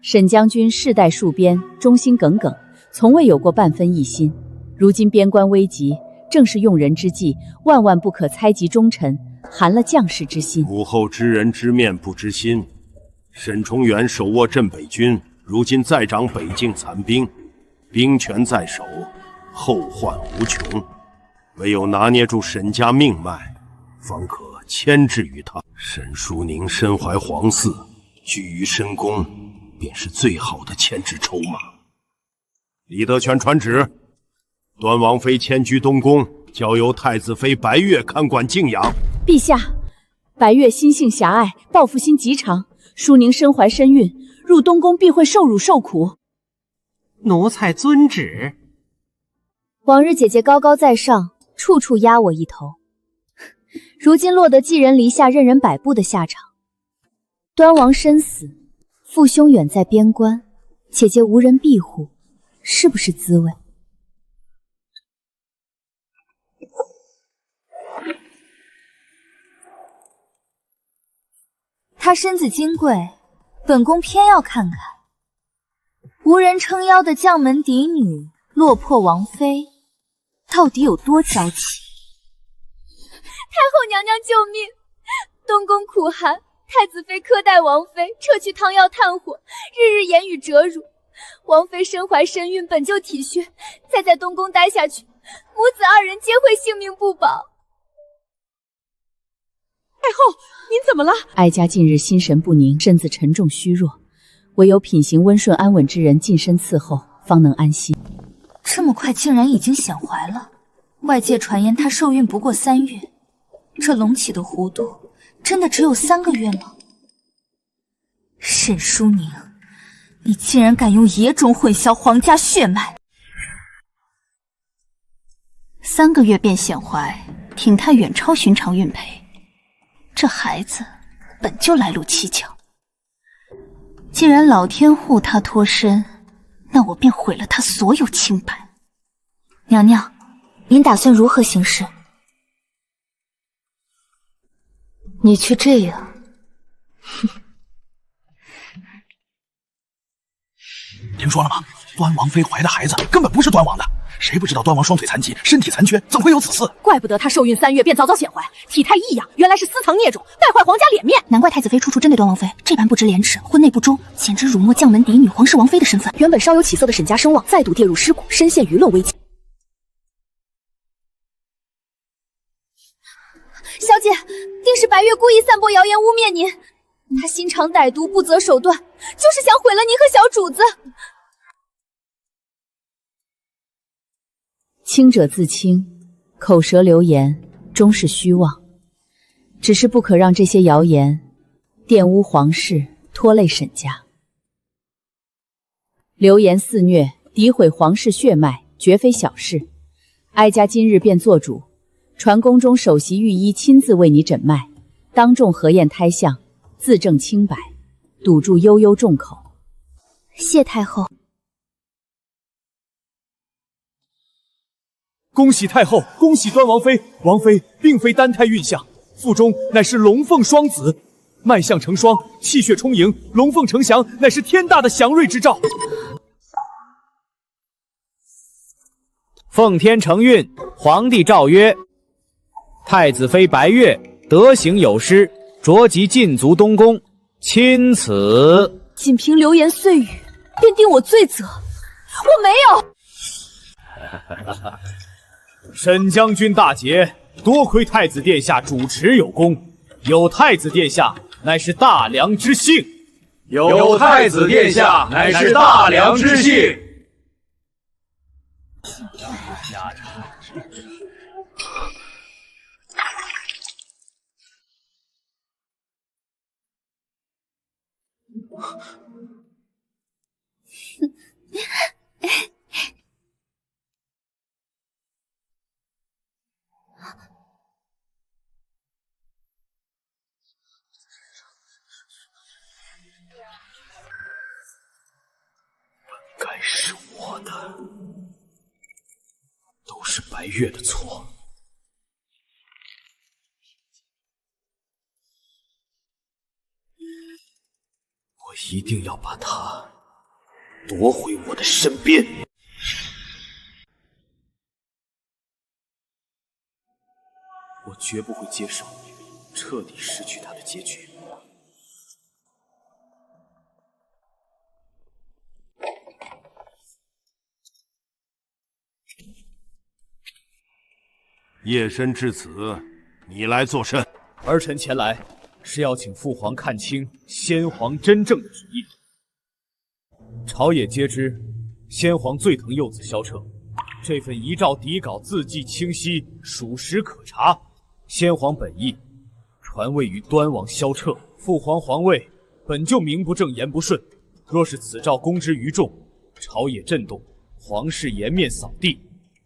沈将军世代戍边，忠心耿耿，从未有过半分异心。如今边关危急，正是用人之际，万万不可猜及忠臣，寒了将士之心。母后知人知面不知心。沈崇元手握镇北军，如今再掌北境残兵，兵权在手，后患无穷。唯有拿捏住沈家命脉，方可牵制于他。沈淑宁身怀皇嗣，居于深宫，便是最好的牵制筹码。李德全传旨，端王妃迁居东宫，交由太子妃白月看管静养。陛下，白月心性狭隘，报复心极强。淑宁身怀身孕，入东宫必会受辱受苦。奴才遵旨。往日姐姐高高在上，处处压我一头，如今落得寄人篱下、任人摆布的下场。端王身死，父兄远在边关，姐姐无人庇护，是不是滋味？她身子金贵，本宫偏要看看。无人撑腰的将门嫡女，落魄王妃，到底有多娇气？太后娘娘救命！东宫苦寒，太子妃苛待王妃，撤去汤药炭火，日日言语折辱。王妃身怀身孕，本就体虚，再在东宫待下去，母子二人皆会性命不保。太后，您怎么了？哀家近日心神不宁，身子沉重虚弱，唯有品行温顺安稳之人近身伺候，方能安心。这么快竟然已经显怀了？外界传言她受孕不过3月，这隆起的弧度真的只有3个月吗？沈淑宁，你竟然敢用野种混淆皇家血脉！3个月便显怀，体态远超寻常孕胚。这孩子本就来路蹊跷，既然老天护他脱身，那我便毁了他所有清白。娘娘，您打算如何行事？你却这样，听说了吗？端王妃怀的孩子根本不是端王的。谁不知道端王双腿残疾，身体残缺，怎会有此事？怪不得他受孕3月便早早显怀，体态异样，原来是私藏孽种，败坏皇家脸面。难怪太子妃处处针对端王妃，这般不知廉耻，婚内不忠，简直辱没将门嫡女皇室王妃的身份。原本稍有起色的沈家声望，再度跌入尸谷，深陷舆论危机。小姐，定是白月故意散播谣言污蔑您，她心肠歹毒，不择手段，就是想毁了您和小主子。清者自清，口舌流言终是虚妄，只是不可让这些谣言玷污皇室，拖累沈家。流言肆虐，诋毁皇室血脉，绝非小事。哀家今日便做主，传宫中首席御医亲自为你诊脉，当众核验胎相，自证清白，堵住悠悠众口。谢太后。恭喜太后，恭喜端王妃！王妃并非单胎孕相，腹中乃是龙凤双子，脉象成双，气血充盈，龙凤呈祥，乃是天大的祥瑞之兆。奉天承运，皇帝诏曰：太子妃白月德行有失，着即禁足东宫，钦此。仅凭流言碎语便定我罪责，我没有。沈将军大捷，多亏太子殿下主持有功，有太子殿下乃是大梁之幸。有太子殿下乃是大梁之幸。该是我的，都是白月的错。我一定要把他夺回我的身边。我绝不会接受彻底失去他的结局。夜深至此，你来作甚？儿臣前来是要请父皇看清先皇真正的旨意。朝野皆知，先皇最疼幼子萧彻，这份遗诏底稿字迹清晰，属实可查。先皇本意传位于端王萧彻，父皇皇位本就名不正言不顺，若是此诏公之于众，朝野震动，皇室颜面扫地，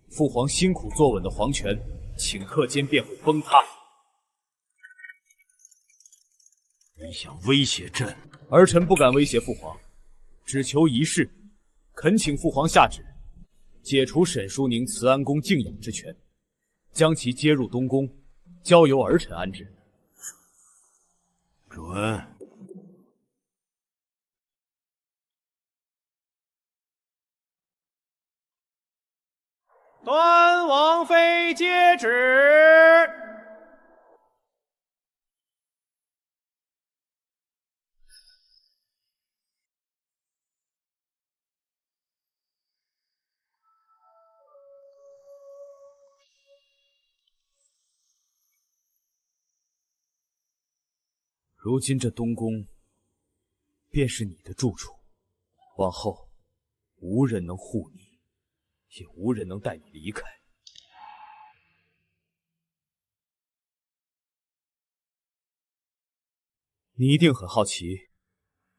父皇辛苦坐稳的皇权，顷刻间便会崩塌。你想威胁朕？儿臣不敢威胁父皇，只求一事，恳请父皇下旨，解除沈淑宁慈安宫静养之权，将其接入东宫，交由儿臣安置。准。端王妃接旨。如今这东宫便是你的住处，往后无人能护你，也无人能带你离开。你一定很好奇，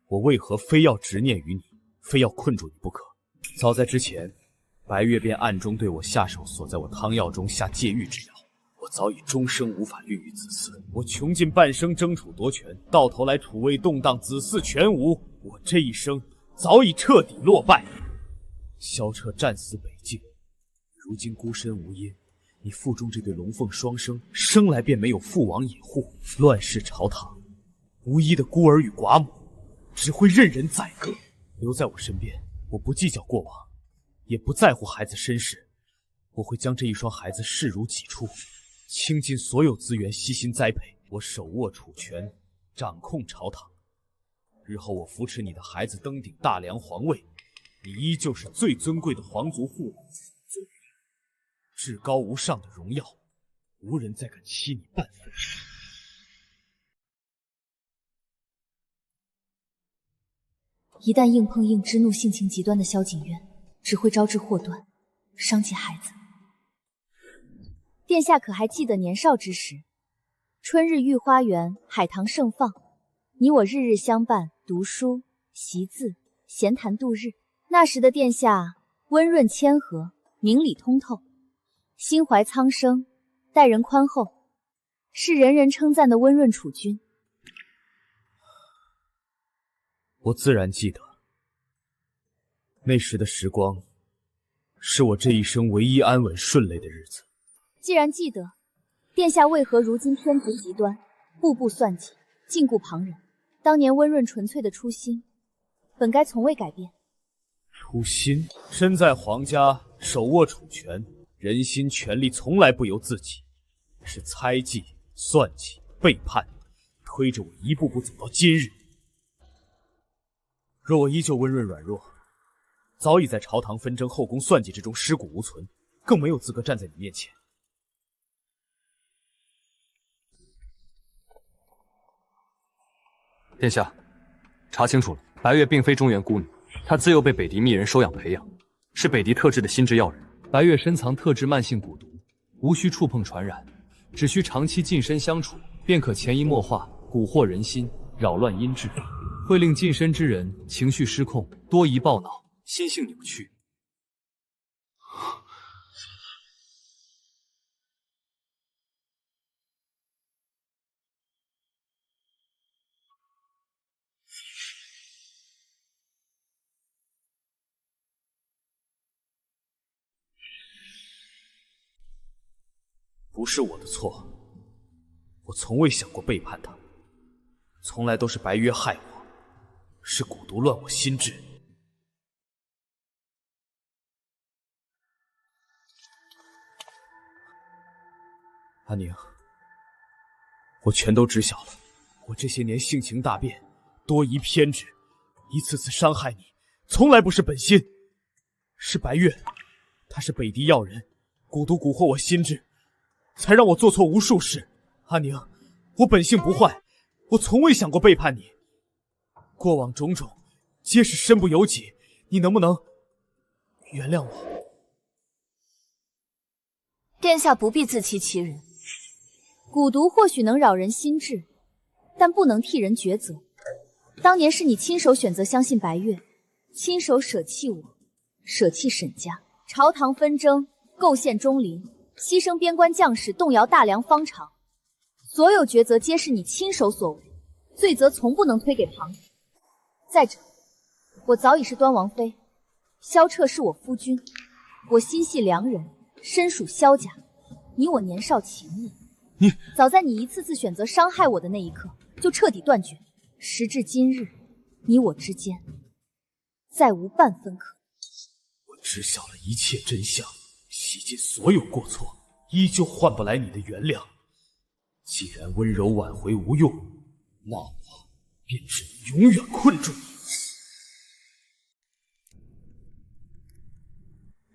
我为何非要执念于你，非要困住你不可。早在之前，白月便暗中对我下手，锁在我汤药中下戒狱之药。我早已终生无法孕育子嗣，我穷尽半生争储夺权，到头来储位动荡，子嗣全无。我这一生早已彻底落败。萧彻战死北境，如今孤身无依，你腹中这对龙凤双生，生来便没有父王掩护，乱世朝堂，无依的孤儿与寡母，只会任人宰割。留在我身边，我不计较过往，也不在乎孩子身世，我会将这一双孩子视如己出，倾尽所有资源悉心栽培。我手握储权，掌控朝堂，日后我扶持你的孩子登顶大梁皇位，你依旧是最尊贵的皇族父母，至高无上的荣耀，无人再敢欺你半分。一旦硬碰硬，之怒性情极端的萧景渊，只会招致祸端，伤及孩子。殿下可还记得年少之时，春日御花园，海棠盛放，你我日日相伴，读书、习字、闲谈度日。那时的殿下温润谦和，明理通透，心怀苍生，待人宽厚，是人人称赞的温润储君。我自然记得，那时的时光，是我这一生唯一安稳顺遂的日子。既然记得，殿下为何如今偏执极端，步步算计，禁锢旁人？当年温润纯粹的初心，本该从未改变。初心，身在皇家，手握储权，人心权力从来不由自己。是猜忌、算计、背叛，推着我一步步走到今日。若我依旧温润软弱，早已在朝堂纷争、后宫算计之中尸骨无存，更没有资格站在你面前。殿下，查清楚了，白月并非中原孤女，她自幼被北狄密人收养培养，是北狄特制的心智要人。白月深藏特制慢性蛊毒，无需触碰传染，只需长期近身相处，便可潜移默化，蛊惑人心，扰乱阴智，会令近身之人情绪失控，多疑暴恼，心性扭曲。不是我的错，我从未想过背叛他，从来都是白约害我，是蛊毒乱我心智。阿宁，我全都知晓了，我这些年性情大变，多疑偏执，一次次伤害你，从来不是本心，是白月，他是北狄要人，蛊毒蛊惑我心智，才让我做错无数事。阿宁，我本性不坏，我从未想过背叛你。过往种种，皆是身不由己，你能不能原谅我？殿下不必自欺欺人，蛊毒或许能扰人心智，但不能替人抉择。当年是你亲手选择相信白月，亲手舍弃我，舍弃沈家，朝堂纷争，构陷忠陵，牺牲边关将士，动摇大梁方场，所有抉择皆是你亲手所为，罪责从不能推给旁人。再者，我早已是端王妃，萧彻是我夫君，我心系良人，身属萧家，你我年少情谊，早在你一次次选择伤害我的那一刻，就彻底断绝。时至今日，你我之间再无半分可能。我知晓了一切真相，洗尽所有过错，依旧换不来你的原谅。既然温柔挽回无用，那我便只能永远困住你。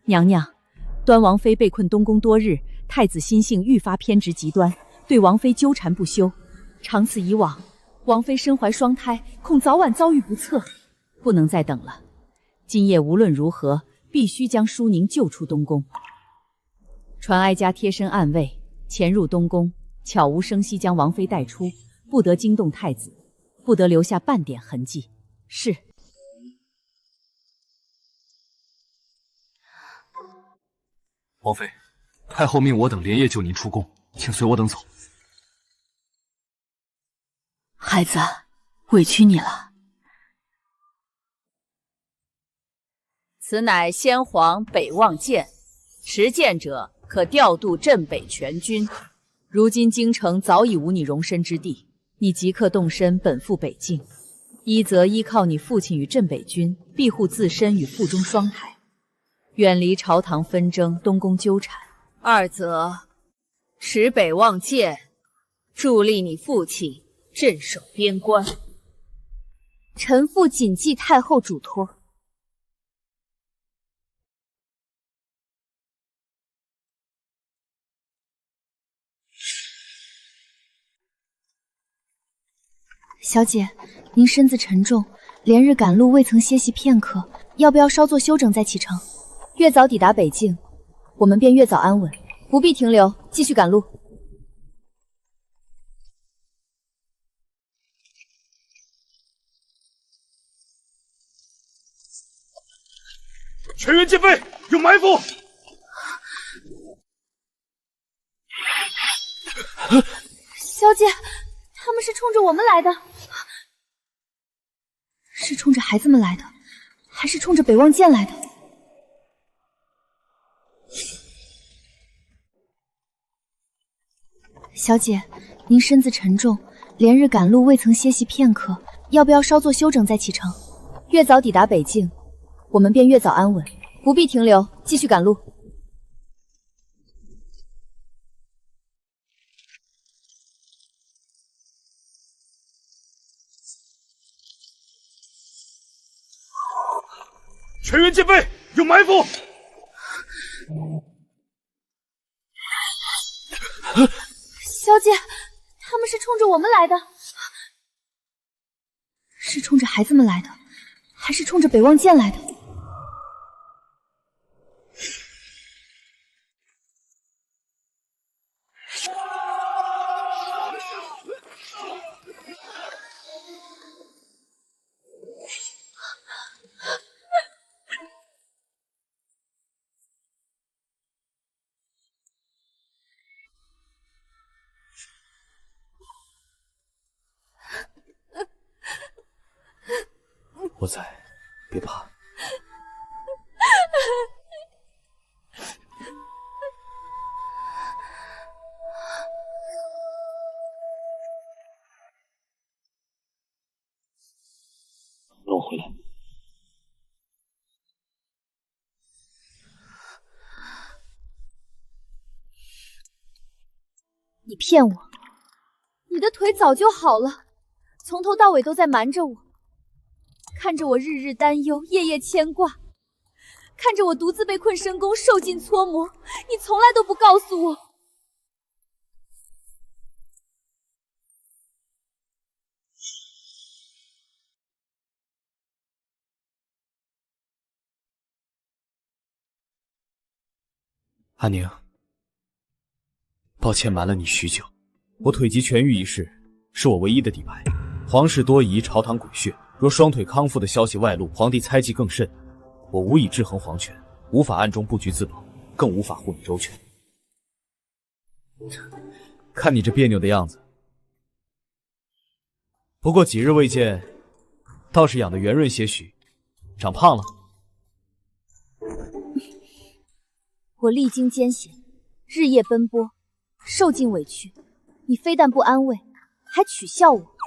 娘娘，端王妃被困东宫多日，太子心性愈发偏执极端，对王妃纠缠不休。长此以往，王妃身怀双胎，恐早晚遭遇不测，不能再等了。今夜无论如何，必须将舒宁救出东宫。传哀家贴身暗卫，潜入东宫，悄无声息将王妃带出，不得惊动太子，不得留下半点痕迹。是。王妃，太后命我等连夜救您出宫，请随我等走。孩子，委屈你了。此乃先皇北望剑，持剑者可调度镇北全军。如今京城早已无你容身之地，你即刻动身奔赴北境。一则依靠你父亲与镇北军庇护自身与腹中双胎，远离朝堂纷争、东宫纠缠；二则持北望剑，助力你父亲镇守边关。臣父谨记太后嘱托。小姐，您身子沉重，连日赶路未曾歇息片刻，要不要稍作休整再启程？越早抵达北境，我们便越早安稳，不必停留，继续赶路。全员戒备，有埋伏！小姐，他们是冲着我们来的，是冲着孩子们来的，还是冲着北望剑来的？小姐，您身子沉重，连日赶路未曾歇息片刻，要不要稍作休整再启程？越早抵达北境，我们便越早安稳，不必停留，继续赶路。全员戒备，有埋伏！小姐，他们是冲着我们来的，是冲着孩子们来的，还是冲着北望剑来的？我在，别怕。让我回来。你骗我！你的腿早就好了，从头到尾都在瞒着我。看着我日日担忧，夜夜牵挂，看着我独自被困深宫，受尽搓磨，你从来都不告诉我。阿宁，抱歉瞒了你许久，我腿疾痊愈一事是我唯一的底牌。皇室多疑，朝堂诡谲。若双腿康复的消息外露，皇帝猜忌更甚，我无以制衡皇权，无法暗中布局自保，更无法护你周全。看你这别扭的样子，不过几日未见，倒是养得圆润些许，长胖了。我历经艰险，日夜奔波，受尽委屈，你非但不安慰，还取笑我。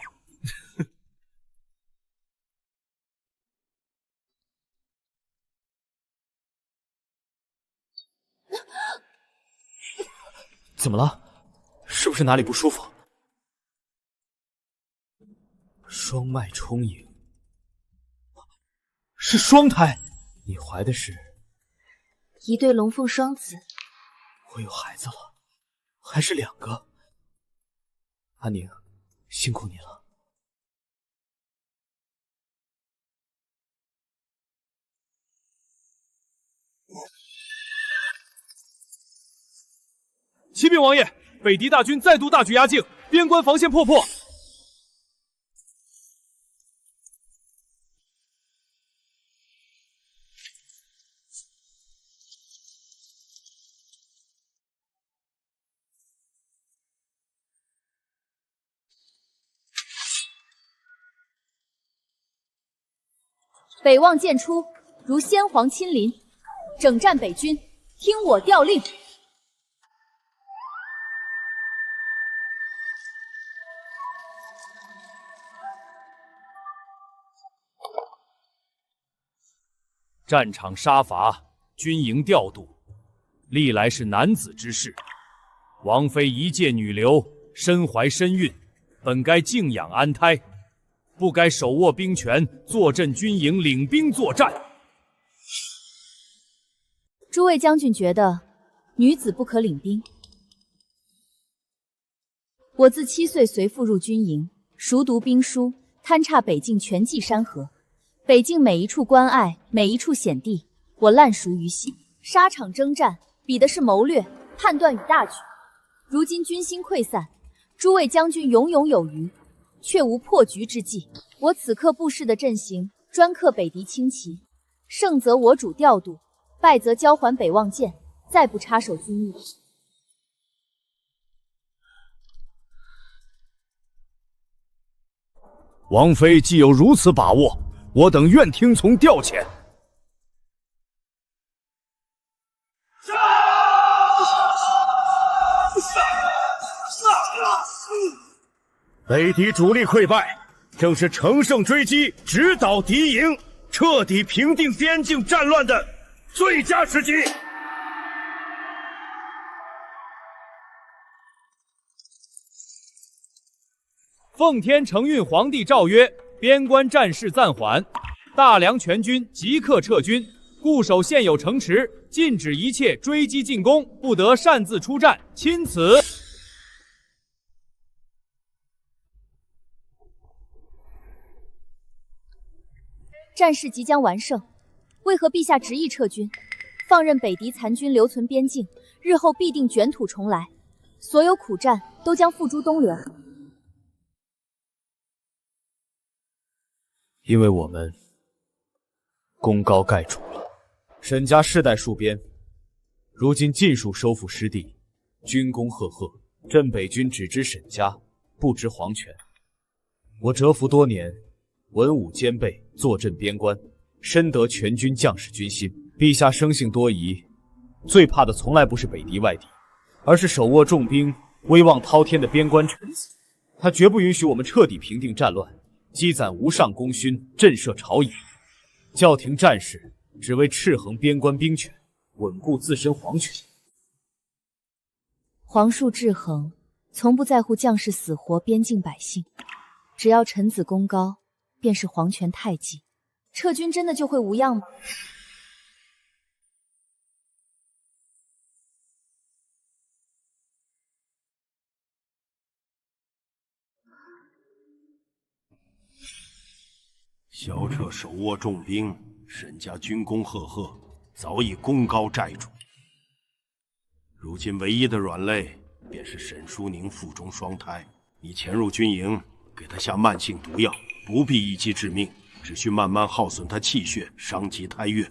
怎么了？是不是哪里不舒服？双脉充盈，是双胎。你怀的是一对龙凤双子。我有孩子了，还是2个。阿宁，辛苦你了。启禀王爷，北狄大军再度大举压境，边关防线破破。北望剑出，如先皇亲临，整战北军，听我调令。战场杀伐，军营调度，历来是男子之事。王妃一介女流，身怀身孕，本该静养安胎，不该手握兵权，坐镇军营，领兵作战。诸位将军觉得女子不可领兵？我自7岁随父入军营，熟读兵书，勘察北境全迹山河。北境每一处关隘，每一处险地，我烂熟于心。沙场征战，比的是谋略、判断与大局。如今军心溃散，诸位将军勇勇有余，却无破局之计。我此刻布势的阵型，专克北狄轻骑，胜则我主调度，败则交还北望剑，再不插手军务。王妃既有如此把握，我等愿听从调遣。北狄主力溃败，正是乘胜追击、直捣敌营、彻底平定边境战乱的最佳时机。奉天承运皇帝诏曰：边关战事暂缓，大梁全军即刻撤军，固守现有城池，禁止一切追击进攻，不得擅自出战。钦此。战事即将完胜，为何陛下执意撤军，放任北狄残军留存边境？日后必定卷土重来，所有苦战都将付诸东流。因为我们功高盖主了。沈家世代戍边，如今尽数收复失地，军功赫赫。镇北军只知沈家，不知皇权。我蛰伏多年，文武兼备，坐镇边关，深得全军将士军心。陛下生性多疑，最怕的从来不是北狄外敌，而是手握重兵、威望滔天的边关臣子。他绝不允许我们彻底平定战乱，积攒无上功勋，震慑朝野。教廷战士只为敕衡边关兵权，稳固自身皇权。皇术制衡，从不在乎将士死活，边境百姓。只要臣子功高，便是皇权太极。撤军真的就会无恙吗？萧彻手握重兵，沈家军功赫赫，早已功高寨主。如今唯一的软肋便是沈淑宁腹中双胎。你潜入军营，给他下慢性毒药，不必一击致命，只需慢慢耗损他气血，伤及胎岳。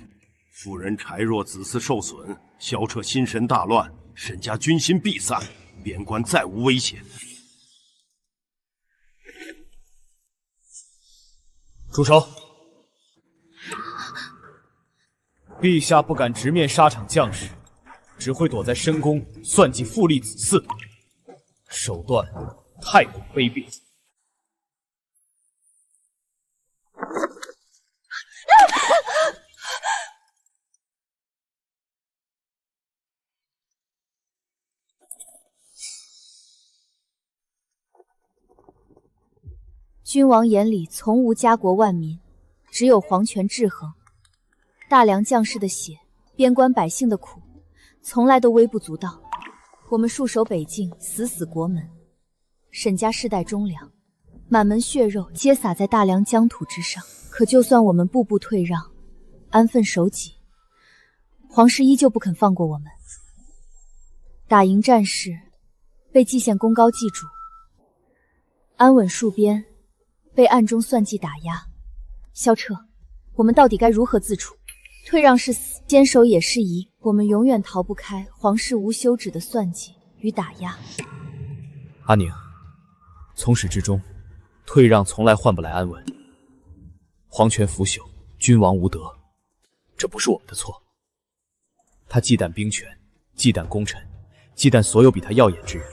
妇人柴若子嗣受损，萧彻心神大乱，沈家军心必散，边关再无危险。住手！陛下不敢直面沙场将士，只会躲在深宫算计父立子嗣，手段太过卑鄙。君王眼里从无家国万民，只有皇权制衡。大梁将士的血，边关百姓的苦，从来都微不足道。我们戍守北境，死死国门。沈家世代忠良，满门血肉皆洒在大梁疆土之上。可就算我们步步退让，安分守己，皇室依旧不肯放过我们。打赢战事，被蓟县功高记住；安稳戍边，被暗中算计打压。萧彻，我们到底该如何自处？退让是死，坚守也是疑。我们永远逃不开皇室无休止的算计与打压。阿宁，从始至终，退让从来换不来安稳。皇权腐朽，君王无德，这不是我们的错。他忌惮兵权，忌惮功臣，忌惮所有比他耀眼之人。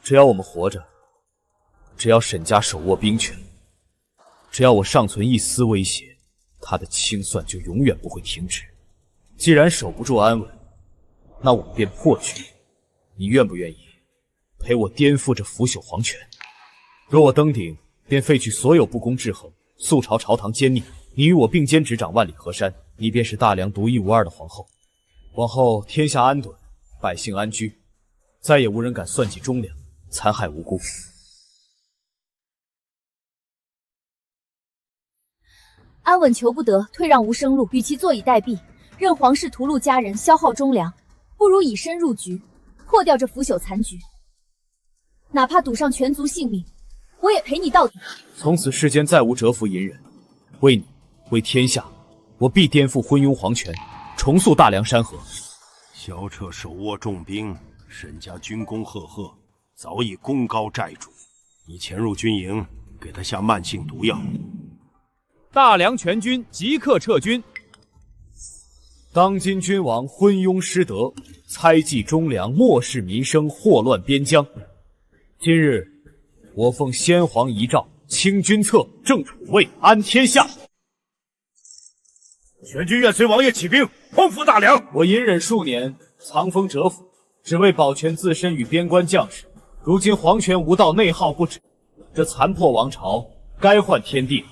只要我们活着，只要沈家手握兵权，只要我尚存一丝威胁，他的清算就永远不会停止。既然守不住安稳，那我们便破局。你愿不愿意陪我颠覆这腐朽皇权？若我登顶，便废去所有不公制衡，速朝朝堂奸佞。你与我并肩执掌万里河山，你便是大梁独一无二的皇后。往后天下安顿，百姓安居，再也无人敢算计忠良，残害无辜。安稳求不得，退让无生路。与其坐以待毙，任皇室屠戮家人，消耗忠良，不如以身入局，破掉这腐朽残局。哪怕赌上全族性命，我也陪你到底。从此世间再无蛰伏隐忍，为你，为天下，我必颠覆昏庸皇权，重塑大梁山河。萧彻手握重兵，沈家军功赫赫，早已功高寨主。你潜入军营，给他下慢性毒药。大梁全军即刻撤军。当今君王昏庸失德，猜忌忠良，漠视民生，祸乱边疆。今日我奉先皇遗诏，清君侧，正储位，安天下。全军愿随王爷起兵，匡扶大梁。我隐忍数年，藏锋蛰伏，只为保全自身与边关将士。如今皇权无道，内耗不止，这残破王朝该换天地。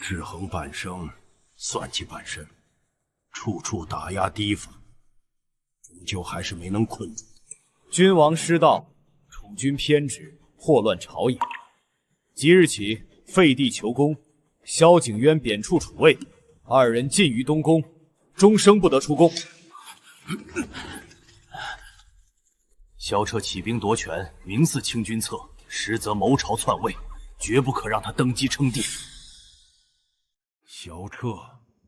制衡半生，算计半生，处处打压提防，终究还是没能困住。君王失道，储君偏执，祸乱朝野。即日起，废帝求功，萧景渊贬黜储位，二人禁于东宫，终生不得出宫。萧彻起兵夺权，名似清君侧，实则谋朝篡位，绝不可让他登基称帝。萧彻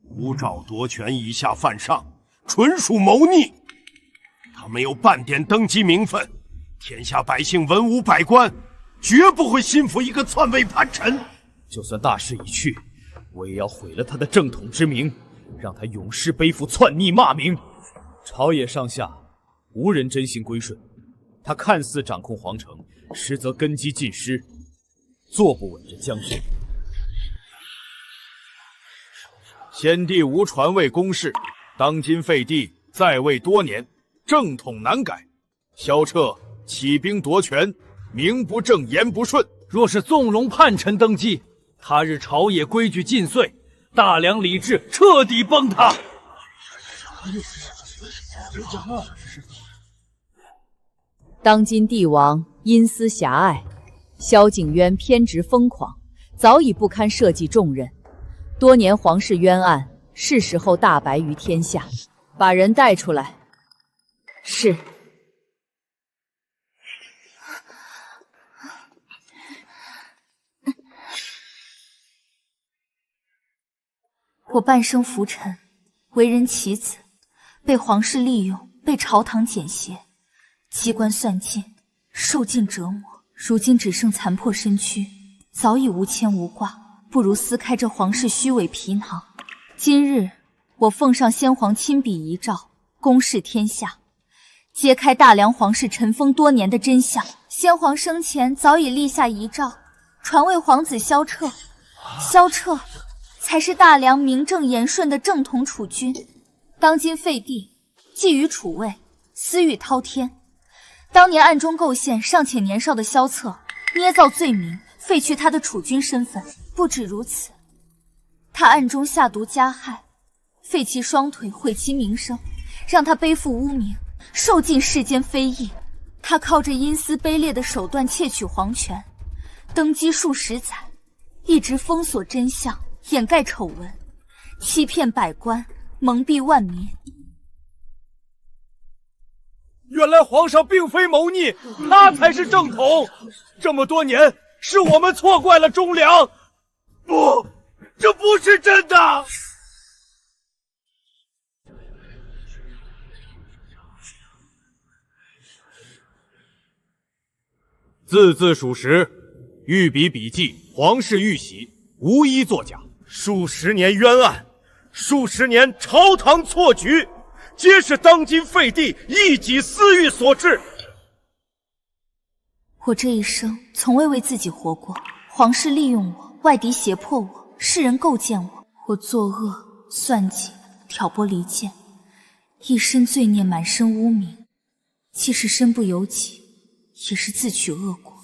无诏夺权，以下犯上，纯属谋逆。他没有半点登基名分，天下百姓文武百官绝不会信服一个篡位叛臣。就算大势已去，我也要毁了他的正统之名，让他永世背负篡逆骂名。朝野上下无人真心归顺，他看似掌控皇城，实则根基尽失，坐不稳这江山。先帝无传位公事，当今废帝在位多年，正统难改。萧彻起兵夺权，名不正言不顺，若是纵容叛臣登基，他日朝野规矩尽碎，大梁礼制彻底崩塌。当今帝王阴私狭隘，萧景渊偏执疯狂，早已不堪社稷重任。多年皇室冤案，是时候大白于天下。把人带出来。是。我半生浮沉，为人棋子，被皇室利用，被朝堂剪挟，机关算尽，受尽折磨。如今只剩残破身躯，早已无牵无挂，不如撕开这皇室虚伪皮囊。今日我奉上先皇亲笔遗诏，公示天下，揭开大梁皇室尘封多年的真相。先皇生前早已立下遗诏，传位皇子萧彻。萧彻才是大梁名正言顺的正统储君。当今废帝觊觎储位，私欲滔天。当年暗中构陷尚且年少的萧策，捏造罪名，废去他的储君身份。不止如此，他暗中下毒加害，废其双腿，毁其名声，让他背负污名，受尽世间非议。他靠着阴私卑劣的手段窃取皇权，登基数十载，一直封锁真相，掩盖丑闻，欺骗百官，蒙蔽万民。原来皇上并非谋逆，他才是正统。这么多年，是我们错怪了忠良。不，这不是真的。字字属实，御笔笔记，皇室玉玺，无一作假。数十年冤案，数十年朝堂错局，皆是当今废帝一己私欲所致。我这一生从未为自己活过，皇室利用我，外敌胁迫我，世人构建我，我作恶算计，挑拨离间，一身罪孽，满身污名，既是身不由己，也是自取恶果。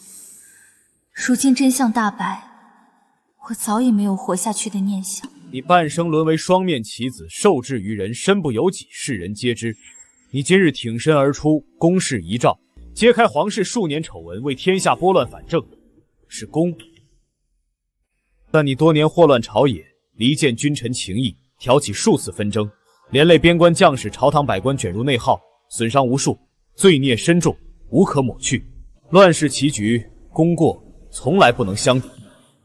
如今真相大白，我早已没有活下去的念想。你半生沦为双面棋子，受制于人，身不由己，世人皆知。你今日挺身而出，公示遗诏，揭开皇室数年丑闻，为天下拨乱反正，是功。但你多年祸乱朝野，离间君臣情谊，挑起数次纷争，连累边关将士、朝堂百官卷入内耗，损伤无数，罪孽深重，无可抹去。乱世棋局，功过从来不能相抵。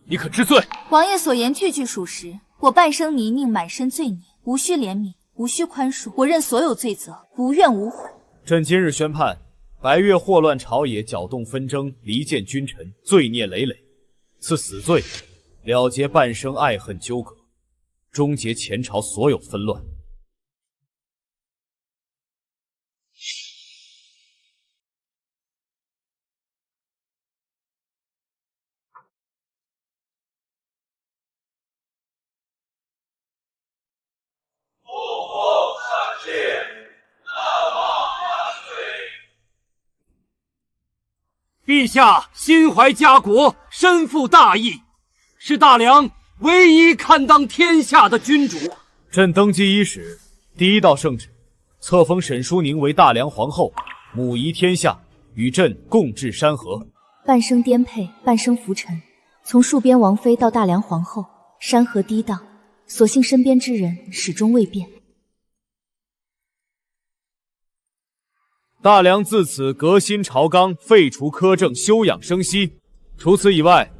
你可知罪？王爷所言句句属实，我半生泥泞，满身罪孽，无需怜悯，无需宽恕，我认所有罪责，无怨无悔。朕今日宣判，白月祸乱朝野，搅动纷争，离间君臣，罪孽累累，赐死罪，了结半生爱恨纠葛，终结前朝所有纷乱。陛下心怀家国，身负大义，是大梁唯一堪当天下的君主。朕登基伊始，第一道圣旨，册封沈淑宁为大梁皇后，母仪天下，与朕共治山河。半生颠沛，半生浮沉，从戍边王妃到大梁皇后，山河低荡，所幸身边之人始终未变。大梁自此革新朝纲，废除苛政，休养生息。除此以外，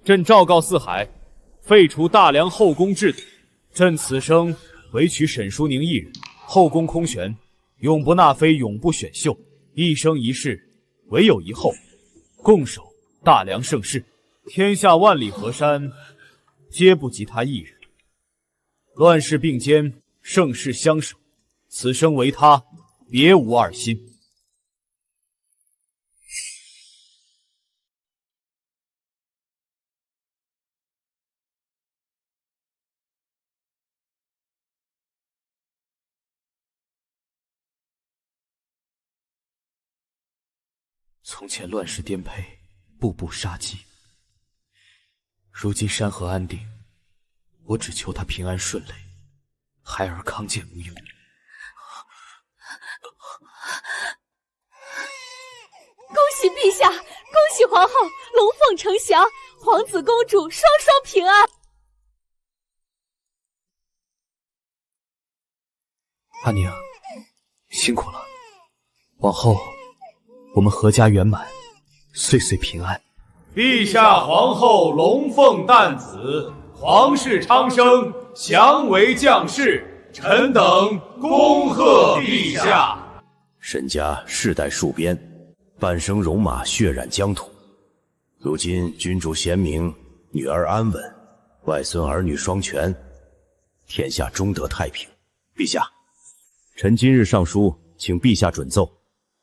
朕昭告四海，废除大梁后宫制度。朕此生唯娶沈淑宁一人，后宫空悬，永不纳妃，永不选秀，一生一世唯有一后，共守大梁盛世。天下万里河山，皆不及他一人。乱世并肩，盛世相守，此生唯他，别无二心。从前乱世颠沛，步步杀机。如今山河安定，我只求他平安顺累，孩儿康健无忧。恭喜陛下，恭喜皇后，龙凤呈祥，皇子公主双双平安。阿宁，辛苦了。往后我们阖家圆满，岁岁平安。陛下皇后龙凤诞子，皇室昌生，祥为将士，臣等恭贺陛下。沈家世代戍边，半生戎马，血染疆土。如今君主贤明，女儿安稳，外孙儿女双全，天下终得太平。陛下，臣今日上书，请陛下准奏。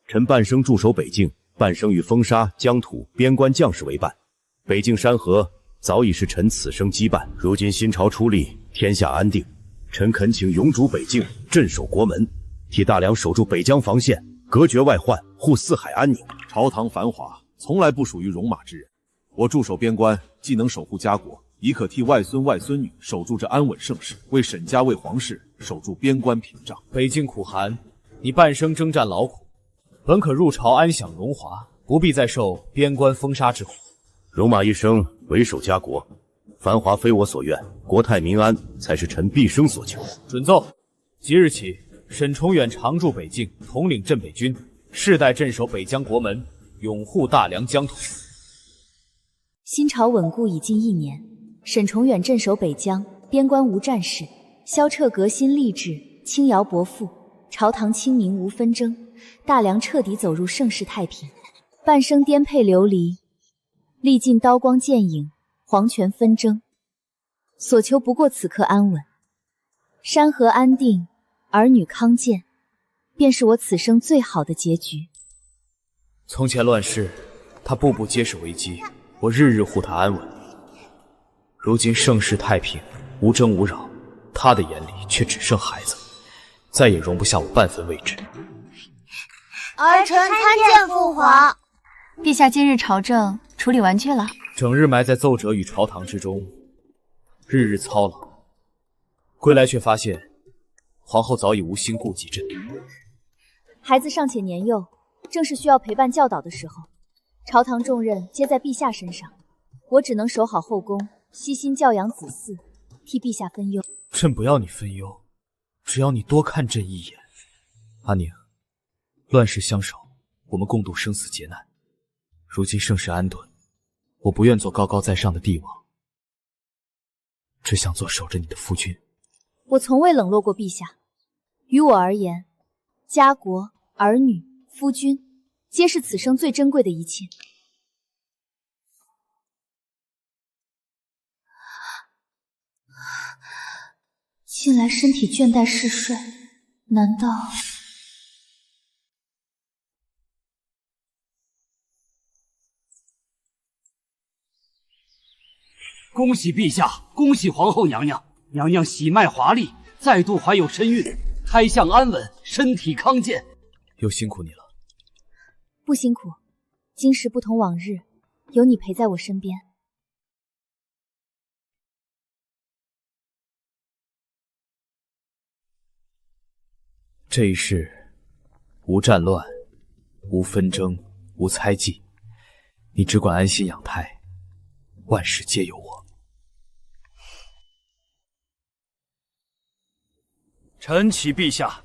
臣半生驻守北境，半生与封杀、疆土、边关将士为伴。北境山河早已是臣此生羁绊。如今新朝出力，天下安定，臣恳请永主北境，镇守国门，替大梁守住北疆防线，隔绝外患，护四海安宁。朝堂繁华，从来不属于戎马之人。我驻守边关，既能守护家国，亦可替外孙外孙女守住这安稳盛世，为沈家为皇室守住边关屏障。北境苦寒，你半生征战劳苦，本可入朝安享荣华，不必再受边关封杀之苦。戎马一生，为守家国，繁华非我所愿，国泰民安才是臣毕生所求。准奏，即日起，沈重远常驻北境，统领镇北军，世代镇守北疆国门，拥护大梁疆土。新朝稳固已近1年，沈重远镇守北疆，边关无战事，萧彻革新吏治，轻徭薄赋，朝堂清明无纷争，大梁彻底走入盛世太平。半生颠沛流离，历尽刀光剑影，皇权纷争，所求不过此刻安稳，山河安定，儿女康健，便是我此生最好的结局。从前乱世，他步步皆是危机，我日日护他安稳。如今盛世太平，无争无扰，他的眼里却只剩孩子，再也容不下我半分位置。儿臣参见父皇。陛下今日朝政处理完却了？整日埋在奏折与朝堂之中，日日操劳，归来却发现皇后早已无心顾及朕。孩子尚且年幼，正是需要陪伴教导的时候，朝堂重任皆在陛下身上，我只能守好后宫，悉心教养子嗣，替陛下分忧。朕不要你分忧，只要你多看朕一眼。阿宁，乱世相守，我们共度生死劫难。如今盛世安顿，我不愿做高高在上的帝王，只想做守着你的夫君。我从未冷落过陛下，于我而言，家国、儿女、夫君，皆是此生最珍贵的一切。近来身体倦怠嗜睡，难道……恭喜陛下，恭喜皇后娘娘！娘娘喜脉华丽，再度怀有身孕，胎相安稳，身体康健。又辛苦你了。不辛苦，今时不同往日，有你陪在我身边。这一世，无战乱，无纷争，无猜忌，你只管安心养胎，万事皆有我。臣启陛下，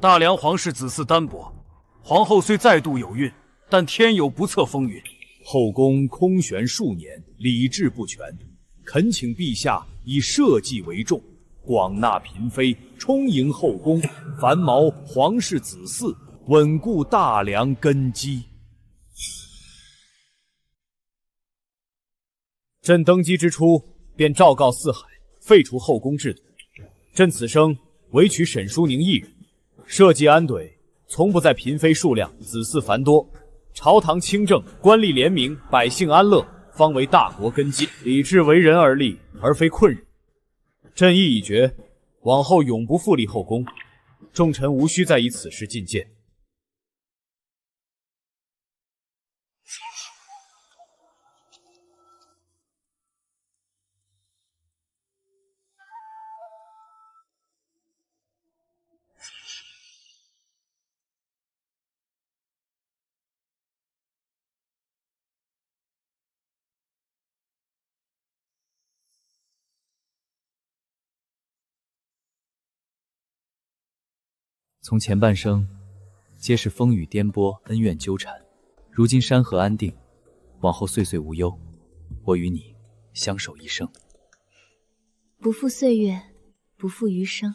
大梁皇室子嗣单薄，皇后虽再度有孕，但天有不测风云，后宫空悬数年，理制不全，恳请陛下以社稷为重，广纳嫔妃，充盈后宫，繁毛皇室子嗣，稳固大梁根基。朕登基之初，便昭告四海，废除后宫制度。朕此生唯取沈淑宁一人，社稷安怼，从不在嫔妃数量、子嗣繁多。朝堂清正，官吏廉明，百姓安乐，方为大国根基。理智为人而立，而非困人。朕意已决，往后永不复立后宫，众臣无需再以此事进谏。从前半生，皆是风雨颠簸，恩怨纠缠；如今山河安定，往后岁岁无忧。我与你相守一生，不负岁月，不负余生。